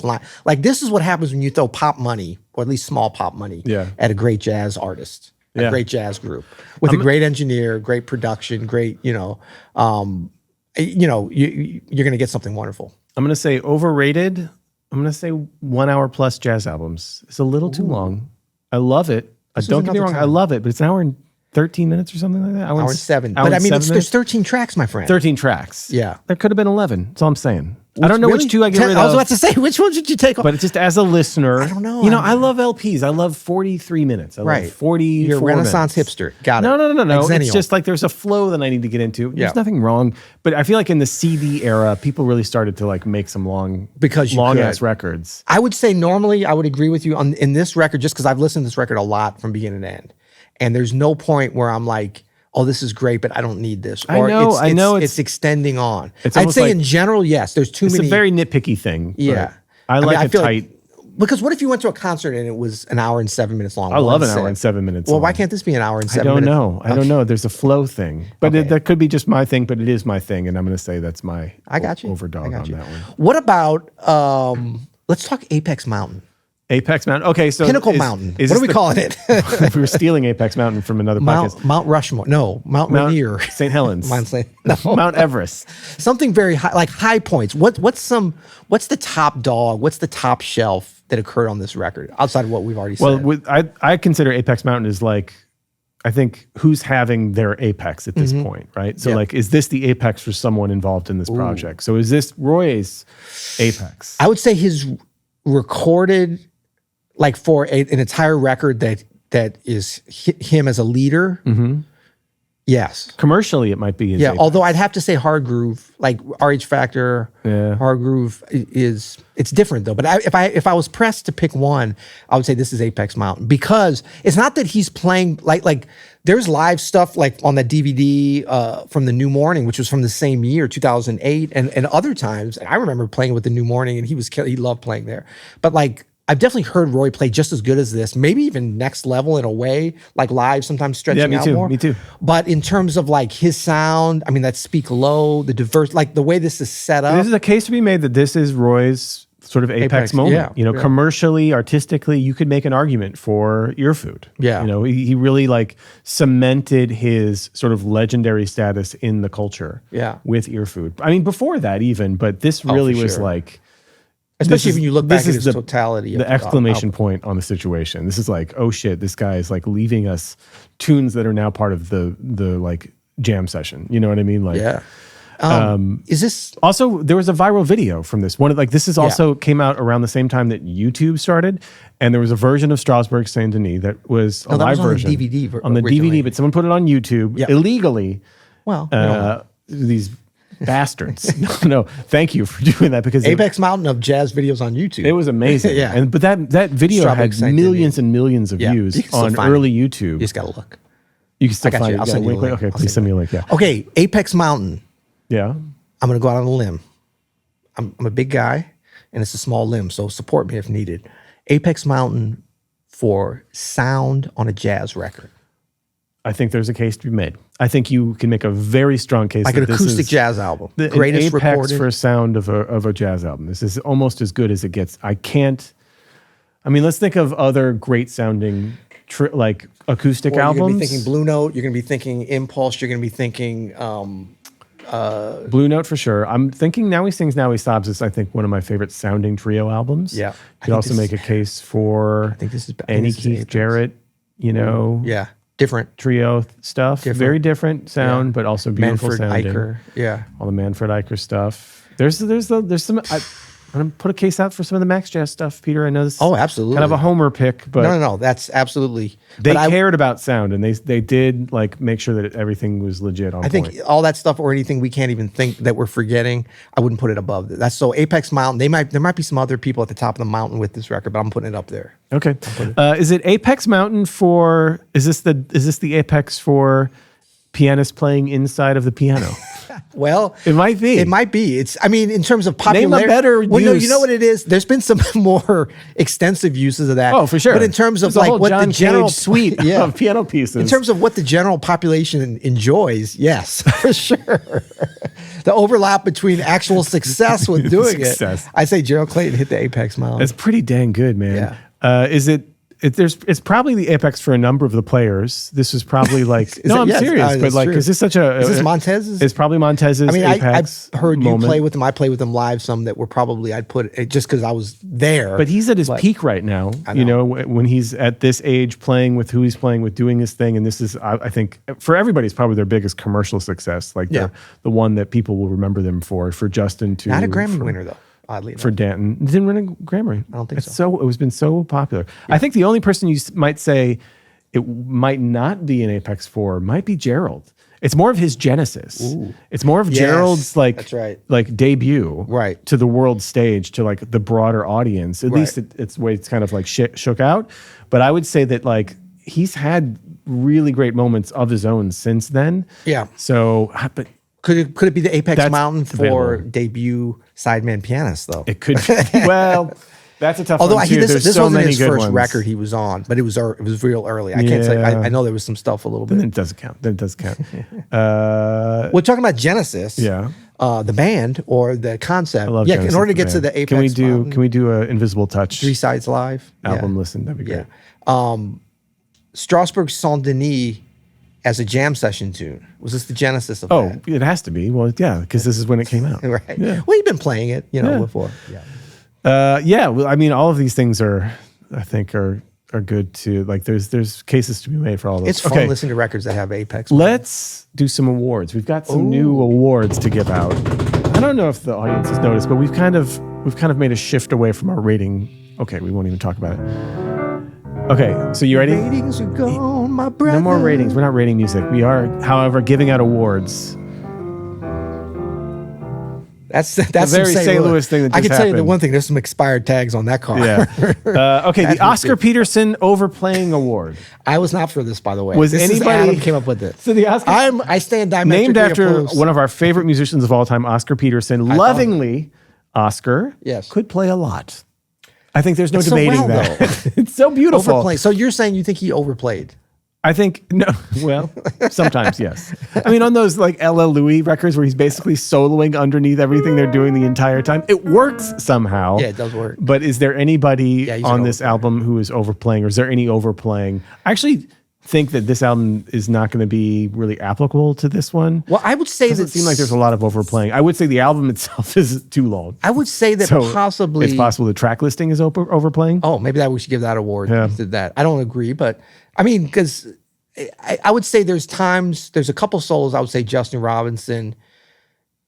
this is what happens when you throw pop money, or at least small pop money, at a great jazz artist, a great jazz group with a great engineer, great production, great. You're going to get something wonderful. I'm going to say overrated. I'm going to say 1 hour plus jazz albums. It's a little too long. I love it. Don't get me wrong. I love it, but it's an hour and 13 minutes or something like that. Hour and 7. Hour But I and mean, 7 there's 13 tracks, my friend. 13 tracks. Yeah. There could have been 11. That's all I'm saying. I don't know really? which 2 I get rid of. I was about to say, which ones did you take off? But it's just as a listener. I don't know. You know, I love LPs. I love 43 minutes. I love 44 You're a Renaissance minutes. hipster. Got it. No. Exennial. It's just like there's a flow that I need to get into. There's Yeah. nothing wrong. But I feel like in the CD era, people really started to like make some long ass records. I would say normally I would agree with you in this record, just because I've listened to this record a lot from beginning to end. And there's no point where I'm like, oh, this is great, but I don't need this. Or I know it's extending on. It's I'd say like, in general, yes, there's too many. It's a very nitpicky thing. Yeah. I like a tight. Because what if you went to a concert and it was an hour and 7 minutes long? I love an hour and 7 minutes Well, long. why can't this be an hour and 7 minutes? minutes? I don't know. There's a flow thing. But that could be just my thing, but it is my thing. And I'm going to say that's my overdog on that one. What about, let's talk Apex Mountain. Apex Mountain. Okay, so Pinnacle Mountain. What are we calling it? We were stealing Apex Mountain from another podcast. Mount Rushmore. No, Mount Rainier. St. Helens. No. Mount Everest. Something very high, like high points. What's the top dog? What's the top shelf that occurred on this record outside of what we've already said? Well, I consider Apex Mountain is like, I think who's having their apex at this point, right? So like, is this the apex for someone involved in this project? So is this Roy's apex? I would say his recorded, like for an entire record that is him as a leader. Yes. Commercially, it might be his apex. Although I'd have to say Hargrove, like RH Factor, Hargrove it's different though. But if I was pressed to pick one, I would say this is Apex Mountain, because it's not that he's playing like there's live stuff like on that DVD from the New Morning, which was from the same year, 2008, and other times. And I remember playing with the New Morning, and he loved playing there. But like, I've definitely heard Roy play just as good as this, maybe even next level in a way, like live, sometimes stretching out more. Me too. But in terms of like his sound, I mean, that Speak Low, the diverse, like the way this is set up. This is a case to be made that this is Roy's sort of apex moment. Commercially, artistically, you could make an argument for Earfood. Yeah. You know, he really like cemented his sort of legendary status in the culture with Earfood. I mean, before that even, but this really was like... Especially when you look back at his totality. The exclamation point on the situation. This is like, oh shit, this guy is like leaving us tunes that are now part of the like jam session. You know what I mean? Like, is this also, there was a viral video from this one? Like, this is also came out around the same time that YouTube started, and there was a version of Strasburg Saint Denis that was a live version on the DVD. On the DVD, but someone put it on YouTube illegally. Well, these bastards. No, thank you for doing that, because Apex Mountain of jazz videos on YouTube. It was amazing. But that video Strasburg had millions and millions of views on early YouTube. You just gotta look. You can still find it. I'll send you a link. Okay, please send me a link. Yeah. Okay, Apex Mountain. Yeah. I'm gonna go out on a limb. I'm a big guy, and it's a small limb, so support me if needed. Apex Mountain for sound on a jazz record. I think there's a case to be made. I think you can make a very strong case. Like an acoustic jazz album. The greatest apex recorded. for sound of a jazz album. This is almost as good as it gets. I mean, let's think of other great sounding like acoustic albums. You're going to be thinking Blue Note. You're going to be thinking Impulse. You're going to be thinking... Blue Note for sure. I'm thinking Now He Sings, Now He Sobs is, I think, one of my favorite sounding trio albums. Yeah. You could also make a case for Annie Keith Jarrett, you know. Yeah. Different trio stuff. Very different sound, but also beautiful sounding. Eicher. Yeah. All the Manfred Eicher stuff. There's some... I'm going to put a case out for some of the Max Jazz stuff, Peter. I know this is absolutely. kind of a homer pick, but... No. That's absolutely... They cared about sound, and they did like make sure that everything was legit on point. I think all that stuff, or anything we can't even think that we're forgetting, I wouldn't put it above that. That's so Apex Mountain. There might be some other people at the top of the mountain with this record, but I'm putting it up there. Okay. Is it Apex Mountain for... Is this the apex for pianists playing inside of the piano? Well, it might be. It might be. It's. I mean, in terms of popularity, name a better use. No, you know what it is. There's been some more extensive uses of that. Oh, for sure. But in terms of like what John the general Cage suite of piano pieces, in terms of what the general population enjoys, yes, for sure. The overlap between actual success with doing it. I say Gerald Clayton hit the Apex Mountain. That's pretty dang good, man. Yeah. Is it it's probably the apex for a number of the players. This is probably like I'm serious, but like is this such a is this Montez's? It's probably Montez's. I mean, apex I've heard moment. you play with them. I played with them live. Some that were probably I'd put it just because I was there. But he's at his peak right now. You know, when he's at this age, playing with who he's playing with, doing his thing, and this is I think for everybody, it's probably their biggest commercial success. Like the one that people will remember them for Justin to not a Grammy winner though. Oddly enough. For Danton. Didn't win a Grammy. I don't think so. It was been so popular. Yeah. I think the only person you might say it might not be an Apex for might be Gerald. It's more of his genesis. Ooh. It's more of Gerald's that's right. like debut to the world stage, to like the broader audience. At least it's the way it's kind of like shook out. But I would say that like he's had really great moments of his own since then. Yeah. So, but could it be the Apex Mountain for debut sideman pianist though? It could. Well, that's a tough one. Although this wasn't his first record he was on, but it was real early. I can't say. I know there was some stuff a little bit. Then it doesn't count. We're talking about Genesis. Yeah. The band or the concept. I love Genesis, in order to get to the Apex can we do an Invisible Touch 3 sides live album listen? That'd be great. Strasburg Saint Denis as a jam session tune. Was this the genesis of that? It has to be. Well, yeah, because this is when it came out. Right. Yeah. Well, you've been playing it, before. Yeah. Well, I mean, all of these things are good to like. There's cases to be made for all those. It's fun listening to records that have Apex. Let's do some awards. We've got some new awards to give out. I don't know if the audience has noticed, but we've kind of made a shift away from our rating. Okay, we won't even talk about it. Okay, so you ready? Ratings are gone, my brother. No more ratings. We're not rating music. We are, however, giving out awards. That's a very St. Louis thing that just I can tell you the happened. one thing. There's some expired tags on that car. Yeah. Okay, the Oscar Peterson Overplaying Award. I was not for this, by the way. Was anybody Adam came up with it? So the Oscar. I stand diametrically named after opposed. one of our favorite musicians of all time, Oscar Peterson. Lovingly, Oscar could play a lot. I think there's no debating that. It's so beautiful. Overplaying. So you're saying you think he overplayed? I think, no, well, sometimes, yes. I mean, on those like LL Louis records where he's basically soloing underneath everything they're doing the entire time, it works somehow. Yeah, it does work. But is there anybody on this album who is overplaying, or is there any overplaying? I actually think that this album is not going to be really applicable to this one. Well, I would say that it seems like there's a lot of overplaying. I would say the album itself is too long. I would say that possibly it's possible the track listing is overplaying. Oh, maybe we should give that award. Yeah. To that. I don't agree, but I mean, because I would say there's a couple solos. I would say Justin Robinson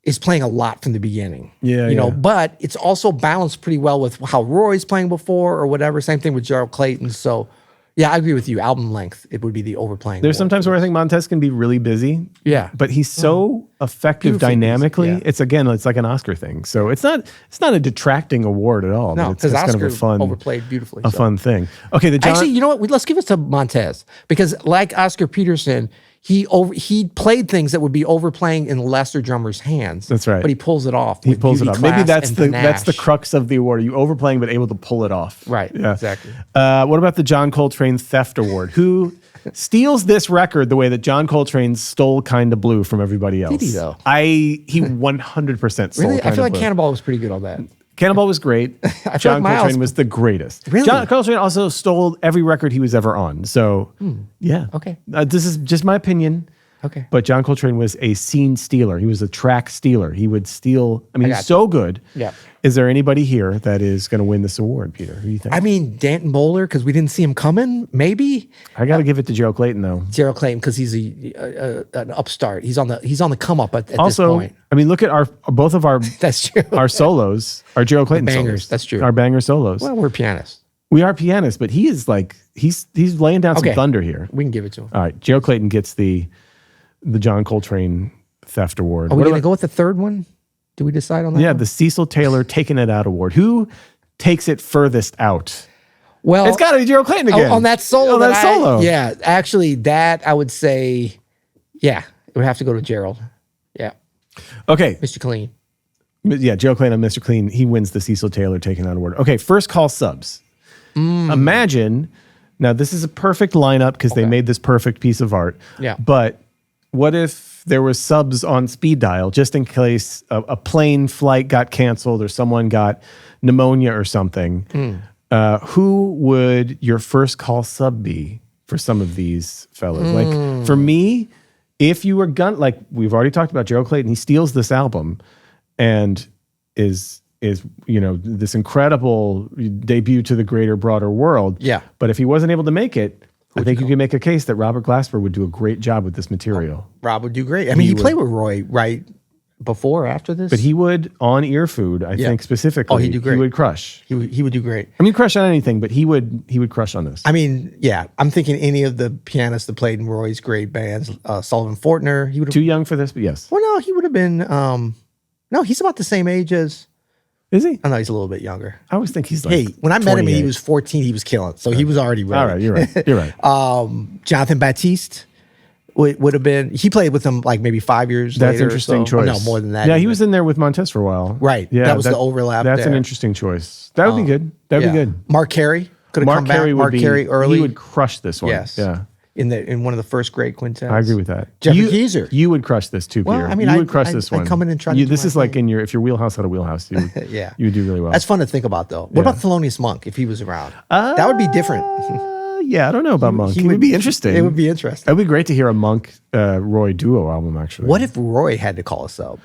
is playing a lot from the beginning. Yeah, you know, but it's also balanced pretty well with how Roy's playing before or whatever. Same thing with Gerald Clayton. So. Yeah, I agree with you. Album length, it would be the overplaying. There's sometimes where I think Montez can be really busy. Yeah. But he's so effective dynamically. Yeah. It's like an Oscar thing. So it's not a detracting award at all. No, because Oscar kind of a fun, overplayed beautifully. Fun thing. Okay, actually, you know what? Let's give it to Montez because like Oscar Peterson, he played things that would be overplaying in lesser drummers' hands. That's right. But he pulls it off. He pulls it off. Maybe that's the crux of the award. Are you overplaying but able to pull it off? Right. Yeah. Exactly. What about the John Coltrane Theft Award? Who steals this record the way that John Coltrane stole Kinda Blue from everybody else? Did he though? He 100% stole. Really? I feel like Cannonball was pretty good on that. Cannonball was great. John Coltrane was the greatest. Really? John Coltrane also stole every record he was ever on. So, yeah. Okay. This is just my opinion. Okay. But John Coltrane was a scene stealer. He was a track stealer. He would steal. I mean, he's so good. Yeah. Is there anybody here that is going to win this award, Peter? Who do you think? I mean, Danton Bowler, because we didn't see him coming, maybe. I got to give it to Gerald Clayton, though. Gerald Clayton, because he's an upstart. He's on the come up at this point. I mean, look at both of our that's true. Our solos are Gerald Clayton bangers. Solos. That's true. Our banger solos. Well, we're pianists. We are pianists, but he is like he's laying down some thunder here. We can give it to him. All right, Gerald Clayton gets the John Coltrane Theft Award. Are we going to go with the third one? Do we decide on that? Yeah, one? the Cecil Taylor Taking It Out Award. Who takes it furthest out? Well, it's got to be Gerald Clayton again. On that solo. Oh, that solo. Yeah, actually, that I would say, it would have to go to Gerald. Yeah. Okay. Mr. Clean. Yeah, Gerald Clayton on Mr. Clean. He wins the Cecil Taylor Taking It Out Award. Okay, first call subs. Imagine, now this is a perfect lineup because they made this perfect piece of art. Yeah. But what if there was subs on speed dial just in case a plane flight got canceled or someone got pneumonia or something? Who would your first call sub be for some of these fellas? Like for me, if you were like we've already talked about Gerald Clayton, he steals this album and is this incredible debut to the greater, broader world. Yeah. But if he wasn't able to make it, I think you could make a case that Robert Glasper would do a great job with this material. Rob would do great. I mean, he played with Roy right before or after this? But he would, on Earfood, I think specifically, he'd do great. He would crush. He would do great. I mean, crush on anything, but he would crush on this. I mean, yeah, I'm thinking any of the pianists that played in Roy's great bands, Sullivan Fortner, he would have... Too young for this, but yes. Well, no, he would have been... no, he's about the same age as... Is he? Oh, no, he's a little bit younger. I always think he's like Hey, when I met him, 28. he was 14, he was killing. So he was already ready. All right, you're right. You're right. Jonathan Baptiste would have been... He played with him like maybe 5 years That's later. interesting Oh, choice. no, more than that. Yeah, he even. was in there with Montez for a while. Right. Yeah, that was the overlap That's there. an interesting choice. That would be good. That would Yeah. be good. Mark Carey could have come back. Carey would Mark be, Carey early. He would crush this one. Yes. Yeah. In one of the first great quintets. I agree with that. Jeffrey you, Keezer. You would crush this too, Well, Peter. I mean, you would crush this I'd one. come in and try to do This my is like thing. if your wheelhouse had a wheelhouse, you would, Yeah. you would do really well. That's fun to think about, though. What Yeah. about Thelonious Monk if he was around? That would be different. Yeah, I don't know about Monk. He would be interesting. It would be interesting. It would be great to hear a Monk Roy duo album, actually. What if Roy had to call us up?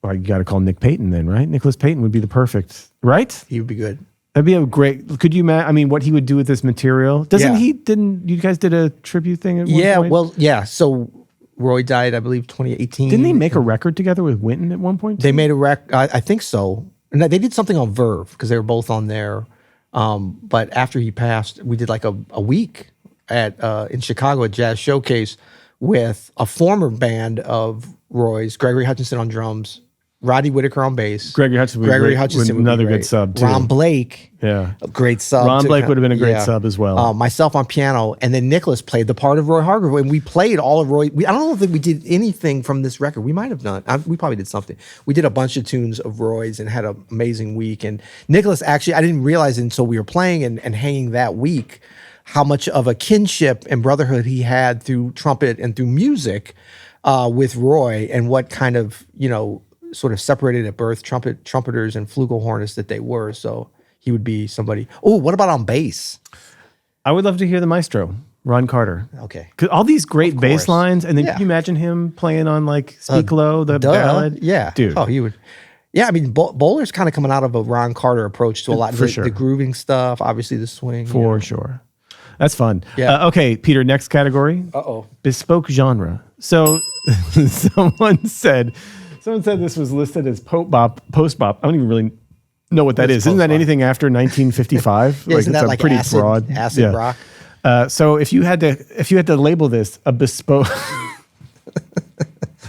Well, you got to call Nick Payton then, right? Nicholas Payton would be the perfect, right? He would be good. That'd be a great. Could you imagine? I mean, what he would do with this material? Didn't you guys did a tribute thing at one point? Well, yeah. So Roy died, I believe, 2018. Didn't they make a record together with Wynton at one point? They made a record. I think so. And they did something on Verve because they were both on there. But after he passed, we did like a week at in Chicago at Jazz Showcase with a former band of Roy's, Gregory Hutchinson on drums, Roddy Whitaker on bass. Gregory Hutchinson would be another good sub too. Ron Blake, yeah, a great sub. Ron Blake would have been a great sub as well. Myself on piano, and then Nicholas played the part of Roy Hargrove, and we played all of Roy. I don't know if we did anything from this record. We might have done. We probably did something. We did a bunch of tunes of Roy's and had an amazing week. And Nicholas, actually, I didn't realize until we were playing and hanging that week how much of a kinship and brotherhood he had through trumpet and through music with Roy, and what kind of sort of separated at birth trumpeters and flugelhornists that they were. So he would be somebody. Oh, what about on bass? I would love to hear the maestro, Ron Carter. Okay. Because all these great bass lines, and then Yeah. can you imagine him playing on like Speak Low, the ballad? Yeah. Dude. Oh, he would. Yeah, I mean, Bowler's kind of coming out of a Ron Carter approach to a lot of the grooving stuff, obviously the swing. For sure. That's fun. Yeah. Okay, Peter, next category. Uh-oh. Bespoke genre. So someone said this was listed as post bop. I don't even really know what that is. Isn't that anything after 1955? Yeah, isn't that like pretty acid, broad. acid rock? So if you had to label this a bespoke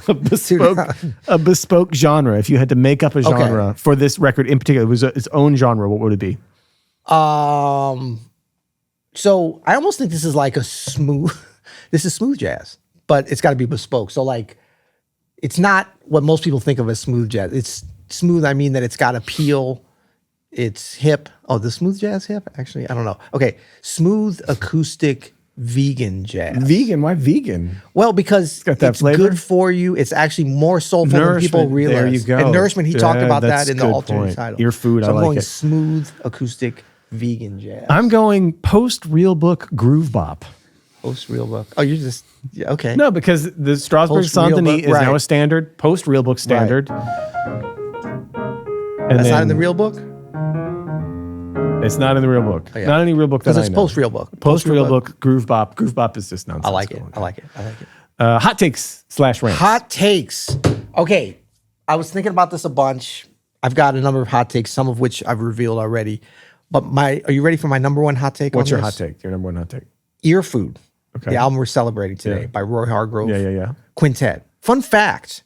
a bespoke genre, if you had to make up a genre for this record in particular, it was its own genre, what would it be? So I almost think this is like smooth jazz, but it's got to be bespoke. So like, it's not what most people think of as smooth jazz. It's smooth. I mean that it's got appeal. It's hip. Oh, the smooth jazz hip? Actually, I don't know. Okay, smooth acoustic vegan jazz. Vegan? Why vegan? Well, because it's flavor? good for you. It's actually more soulful than people realize. There you go. And nourishment, he talked about that's that in the good alternate point. title. Earfood, so I I'm like going it. smooth acoustic vegan jazz. I'm going post real book groove bop. Post real book. Oh, you're just okay. No, because the Strasburg Post Real Saint Denis Book, is now right. a standard, post real book standard. And That's not in the real book? It's not in the real book. Oh, yeah. Not any real book that I know. Because it's post real book. Post real book groove bop. Groove bop is just nonsense. I like it. Going I on. like it. I like it. Hot takes / rants. Hot takes. Okay. I was thinking about this a bunch. I've got a number of hot takes, some of which I've revealed already. But are you ready for my number one hot take? What's on your this? hot take? Your number one hot take? Earfood. Okay. The album we're celebrating today Yeah. by Roy Hargrove. Yeah. Quintet. Fun fact.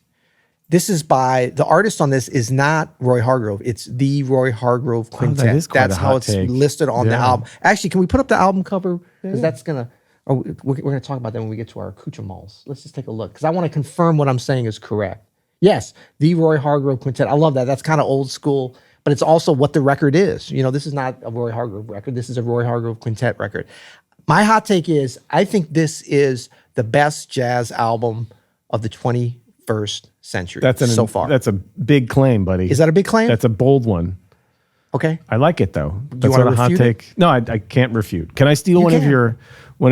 This is by the artist on this is not Roy Hargrove. It's the Roy Hargrove Quintet. is quite That's a how hot it's take. listed on the Yeah. album. Actually, can we put up the album cover? Because that's gonna. Oh, we're gonna talk about that when we get to our accoutrements. Let's just take a look because I want to confirm what I'm saying is correct. Yes, the Roy Hargrove Quintet. I love that. That's kind of old school, but it's also what the record is. This is not a Roy Hargrove record. This is a Roy Hargrove Quintet record. My hot take is I think this is the best jazz album of the 21st century so far. That's a big claim, buddy. Is that a big claim? That's a bold one. Okay. I like it though. That's wanna not a hot refute it? take. No, I can't refute. Can I steal You one can.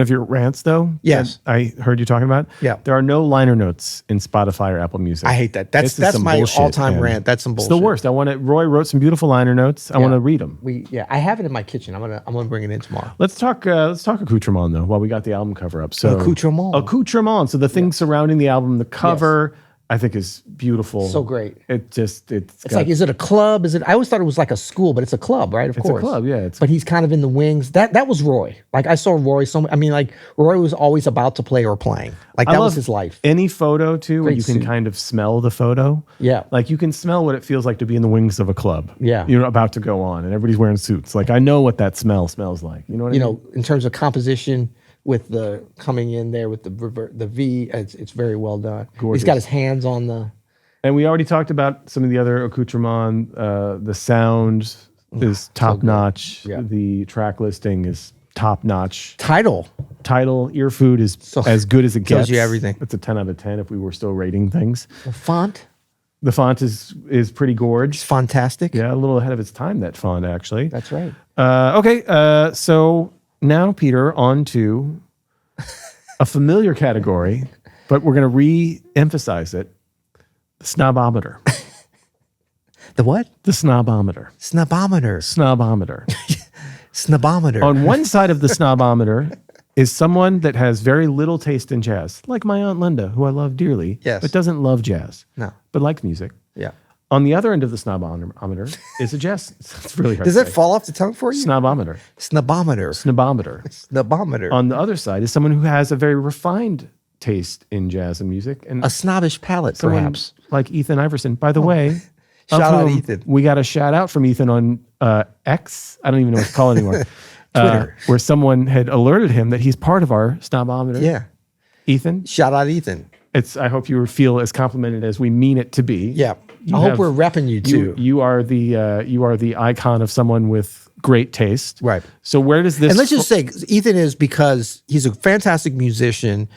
of your rants though? Yes. That I heard you talking about. Yeah. There are no liner notes in Spotify or Apple Music. I hate that. This is That's some my bullshit, all-time man. rant. That's some It's bullshit. the worst. Roy wrote some beautiful liner notes. I want to read them. I have it in my kitchen. I'm gonna bring it in tomorrow. Let's talk accoutrement though. While we got the album cover up, so accoutrement. So the things surrounding the album, the cover, I think is beautiful. So great. It's Like, is it a club? I always thought it was like a school, but it's a club, right? Of course. It's a club, yeah. But he's kind of in the wings. That was Roy. Like, I saw Roy Roy was always about to play or playing. Like, that was his life. Any photo too, where Great you can suit. kind of smell the photo. Yeah. Like you can smell what it feels like to be in the wings of a club. Yeah. You're about to go on and everybody's wearing suits. Like I know what that smell smells like. You know what I mean? In terms of composition, with the coming in there with the V, it's very well done. Gorgeous. He's got his hands on the. And we already talked about some of the other accoutrement. The sound is top notch. Yeah. The track listing is top notch. Title, Earfood is as good as it gets. tells you everything. It's a 10 out of 10 if we were still rating things. the font, The font is pretty gorgeous. it's fantastic. Yeah, a little ahead of its time, that font actually. That's right. Okay, so now, Peter, on to a familiar category, but we're going to re-emphasize it. The snobometer. The what? The snobometer. Snobometer. Snobometer. Snobometer. On one side of the snobometer is someone that has very little taste in jazz, like my Aunt Linda, who I love dearly, Yes. but doesn't love jazz, No. but likes music. Yeah. On the other end of the snobometer is a jazz. It's really hard Does to that say. fall off the tongue for you? Snobometer. Snobometer. Snobometer. Snobometer. On the other side is someone who has a very refined taste in jazz and music, and A snobbish palate, someone perhaps. like Ethan Iverson. By the way, Shout of out whom Ethan. We got a shout out from Ethan on X. I don't even know what to call it anymore. Twitter. Where someone had alerted him that he's part of our snobometer. Yeah. Ethan, Shout out Ethan. I hope you feel as complimented as we mean it to be. Yeah. You I hope have- we're repping you too. You are the icon of someone with great taste. Right. So where does this? And let's just say Ethan is, because he's a fantastic musician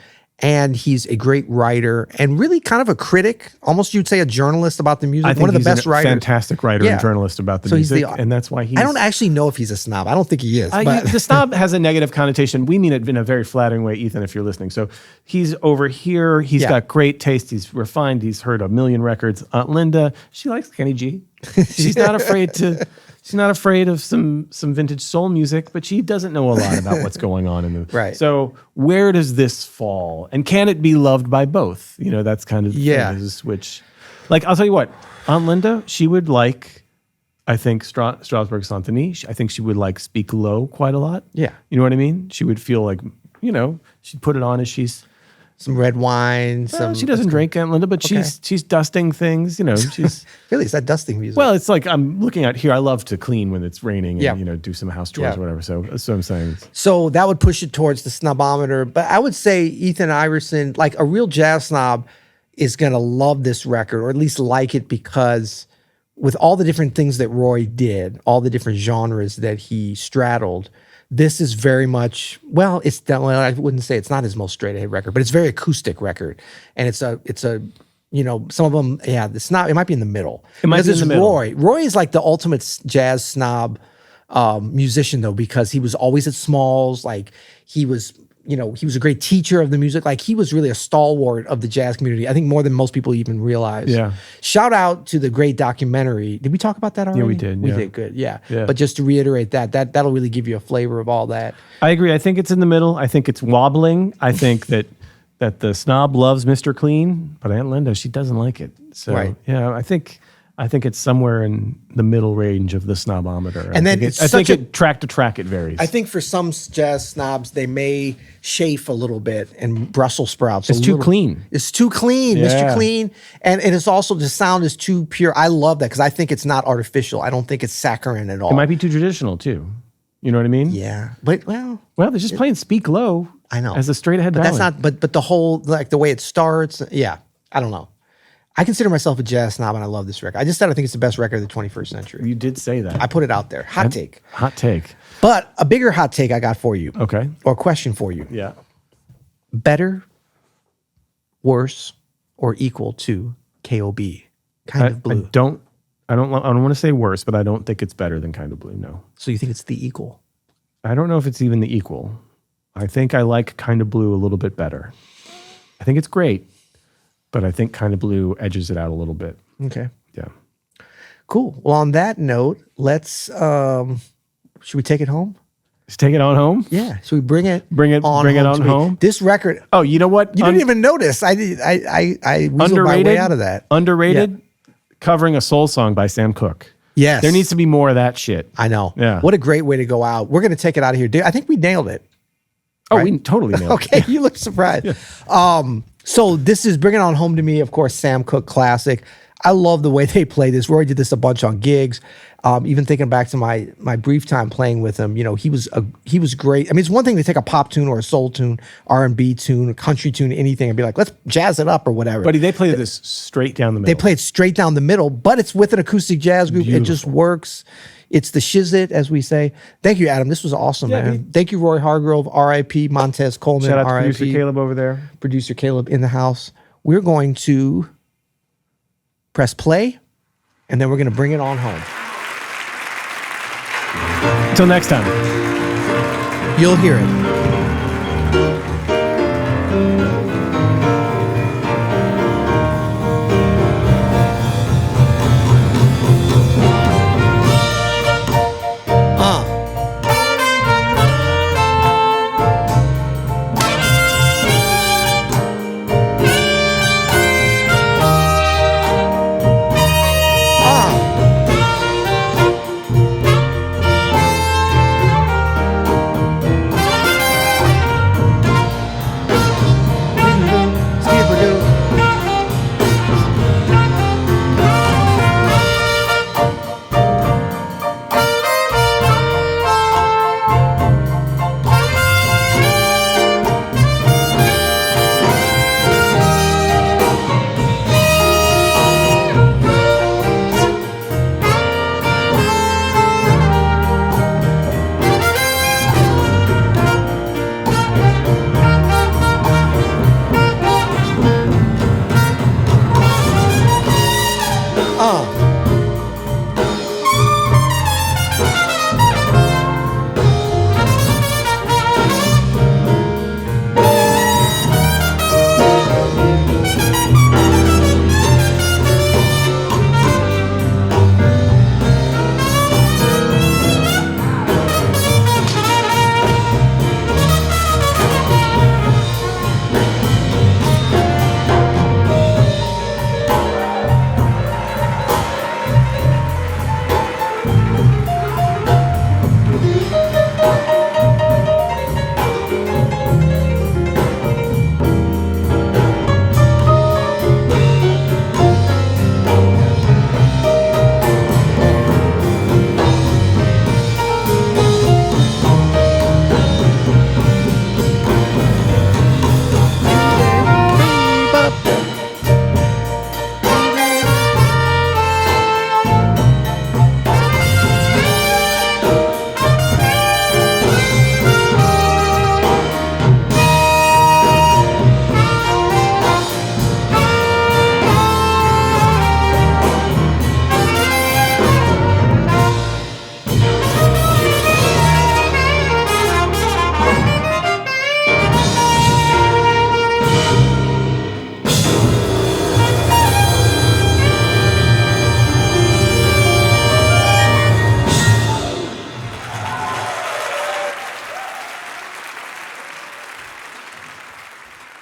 and he's a great writer and really kind of a critic, almost you'd say a journalist about the music. I think One of the he's best a writers. fantastic writer Yeah. and journalist about the So he's music, the- and that's why he's. I don't actually know if he's a snob. I don't think he is. But The snob has a negative connotation. We mean it in a very flattering way, Ethan, if you're listening. So he's over here. He's Yeah. got great taste. He's refined. He's heard a million records. Aunt Linda, she likes Kenny G. She's not afraid to. She's not afraid of some vintage soul music, but she doesn't know a lot about what's going on in the. Right. So where does this fall? And can it be loved by both? That's kind of the Yeah. thing is which, like I'll tell you what, Aunt Linda, she would like. I think Strasburg Saint Denis. I think she would like Speak Low quite a lot. Yeah. You know what I mean? She would feel like, she'd put it on as she's. some red wine. She doesn't drink, Aunt Linda, but Okay. she's dusting things. She's. Really, it's that dusting music. Well, it's like I'm looking out here. I love to clean when it's raining and Yeah. do some house chores Yeah. or whatever. So that's what I'm saying. So that would push it towards the snobometer. But I would say Ethan Iverson, like a real jazz snob, is going to love this record, or at least like it, because with all the different things that Roy did, all the different genres that he straddled, this is very much, I wouldn't say it's not his most straight ahead record, but it's a very acoustic record. And it's a, some of them, it's not, it might be in the middle. It might Because be in the it's middle. Roy. Roy is like the ultimate jazz snob musician, though, because he was always at Smalls. Like he was a great teacher of the music. Like he was really a stalwart of the jazz community. I think more than most people even realize. Yeah. Shout out to the great documentary. Did we talk about that already? we did, We yeah. did. Good. Yeah. Yeah. But just to reiterate that'll really give you a flavor of all that. I agree. I think it's in the middle. I think it's wobbling. I think that the snob loves Mr. Clean, but Aunt Linda, she doesn't like it. So Right. I think it's somewhere in the middle range of the snobometer. And then I think track to track it varies. I think for some jazz snobs, they may chafe a little bit and Brussels sprouts. It's too clean. It's too clean, Yeah. Mr. Clean. And it's also, the sound is too pure. I love that because I think it's not artificial. I don't think it's saccharine at all. It might be too traditional too. You know what I mean? Yeah. But, well, Well, they're just playing Speak Low. I know. As a straight ahead but ballad. that's not, but the whole, like the way it starts, I don't know. I consider myself a jazz snob and I love this record. I just said I think it's the best record of the 21st century. You did say that. I put it out there. Hot take. Hot take. But a bigger hot take I got for you. Okay. Or question for you. Yeah. Better, worse, or equal to KOB? Kind of blue. I don't want to say worse, but I don't think it's better than Kind of Blue. No. So you think it's the equal? I don't know if it's even the equal. I think I like Kind of Blue a little bit better. I think it's great, but I think Kind of Blue edges it out a little bit. Okay. Yeah. Cool. Well, on that note, let's should we take it home? Let's take it on home. Yeah. Should we bring it on home? This record. Oh, you know what? You didn't even notice. I weaseled my way out of that. Underrated. Yeah. Covering a soul song by Sam Cooke. Yes. There needs to be more of that shit. I know. Yeah. What a great way to go out. We're going to take it out of here. I think we nailed it. Oh, right? we totally nailed it. Okay, you look surprised. Yeah. So this is Bring It On Home to Me, of course, Sam Cooke classic. I love the way they play this. Roy did this a bunch on gigs. Even thinking back to my brief time playing with him, he was great. I mean, it's one thing to take a pop tune or a soul tune, R&B tune, a country tune, anything, and be like, let's jazz it up or whatever. But they play this straight down the middle. They play it straight down the middle, but it's with an acoustic jazz group. Beautiful. It just works. It's the shizit, as we say. Thank you, Adam. This was awesome, man. Dude. Thank you, Roy Hargrove, R.I.P. Montez Coleman, Shout out to R.I.P. producer Caleb over there. Producer Caleb in the house. We're going to press play, and then we're going to bring it on home. Until next time. You'll hear it.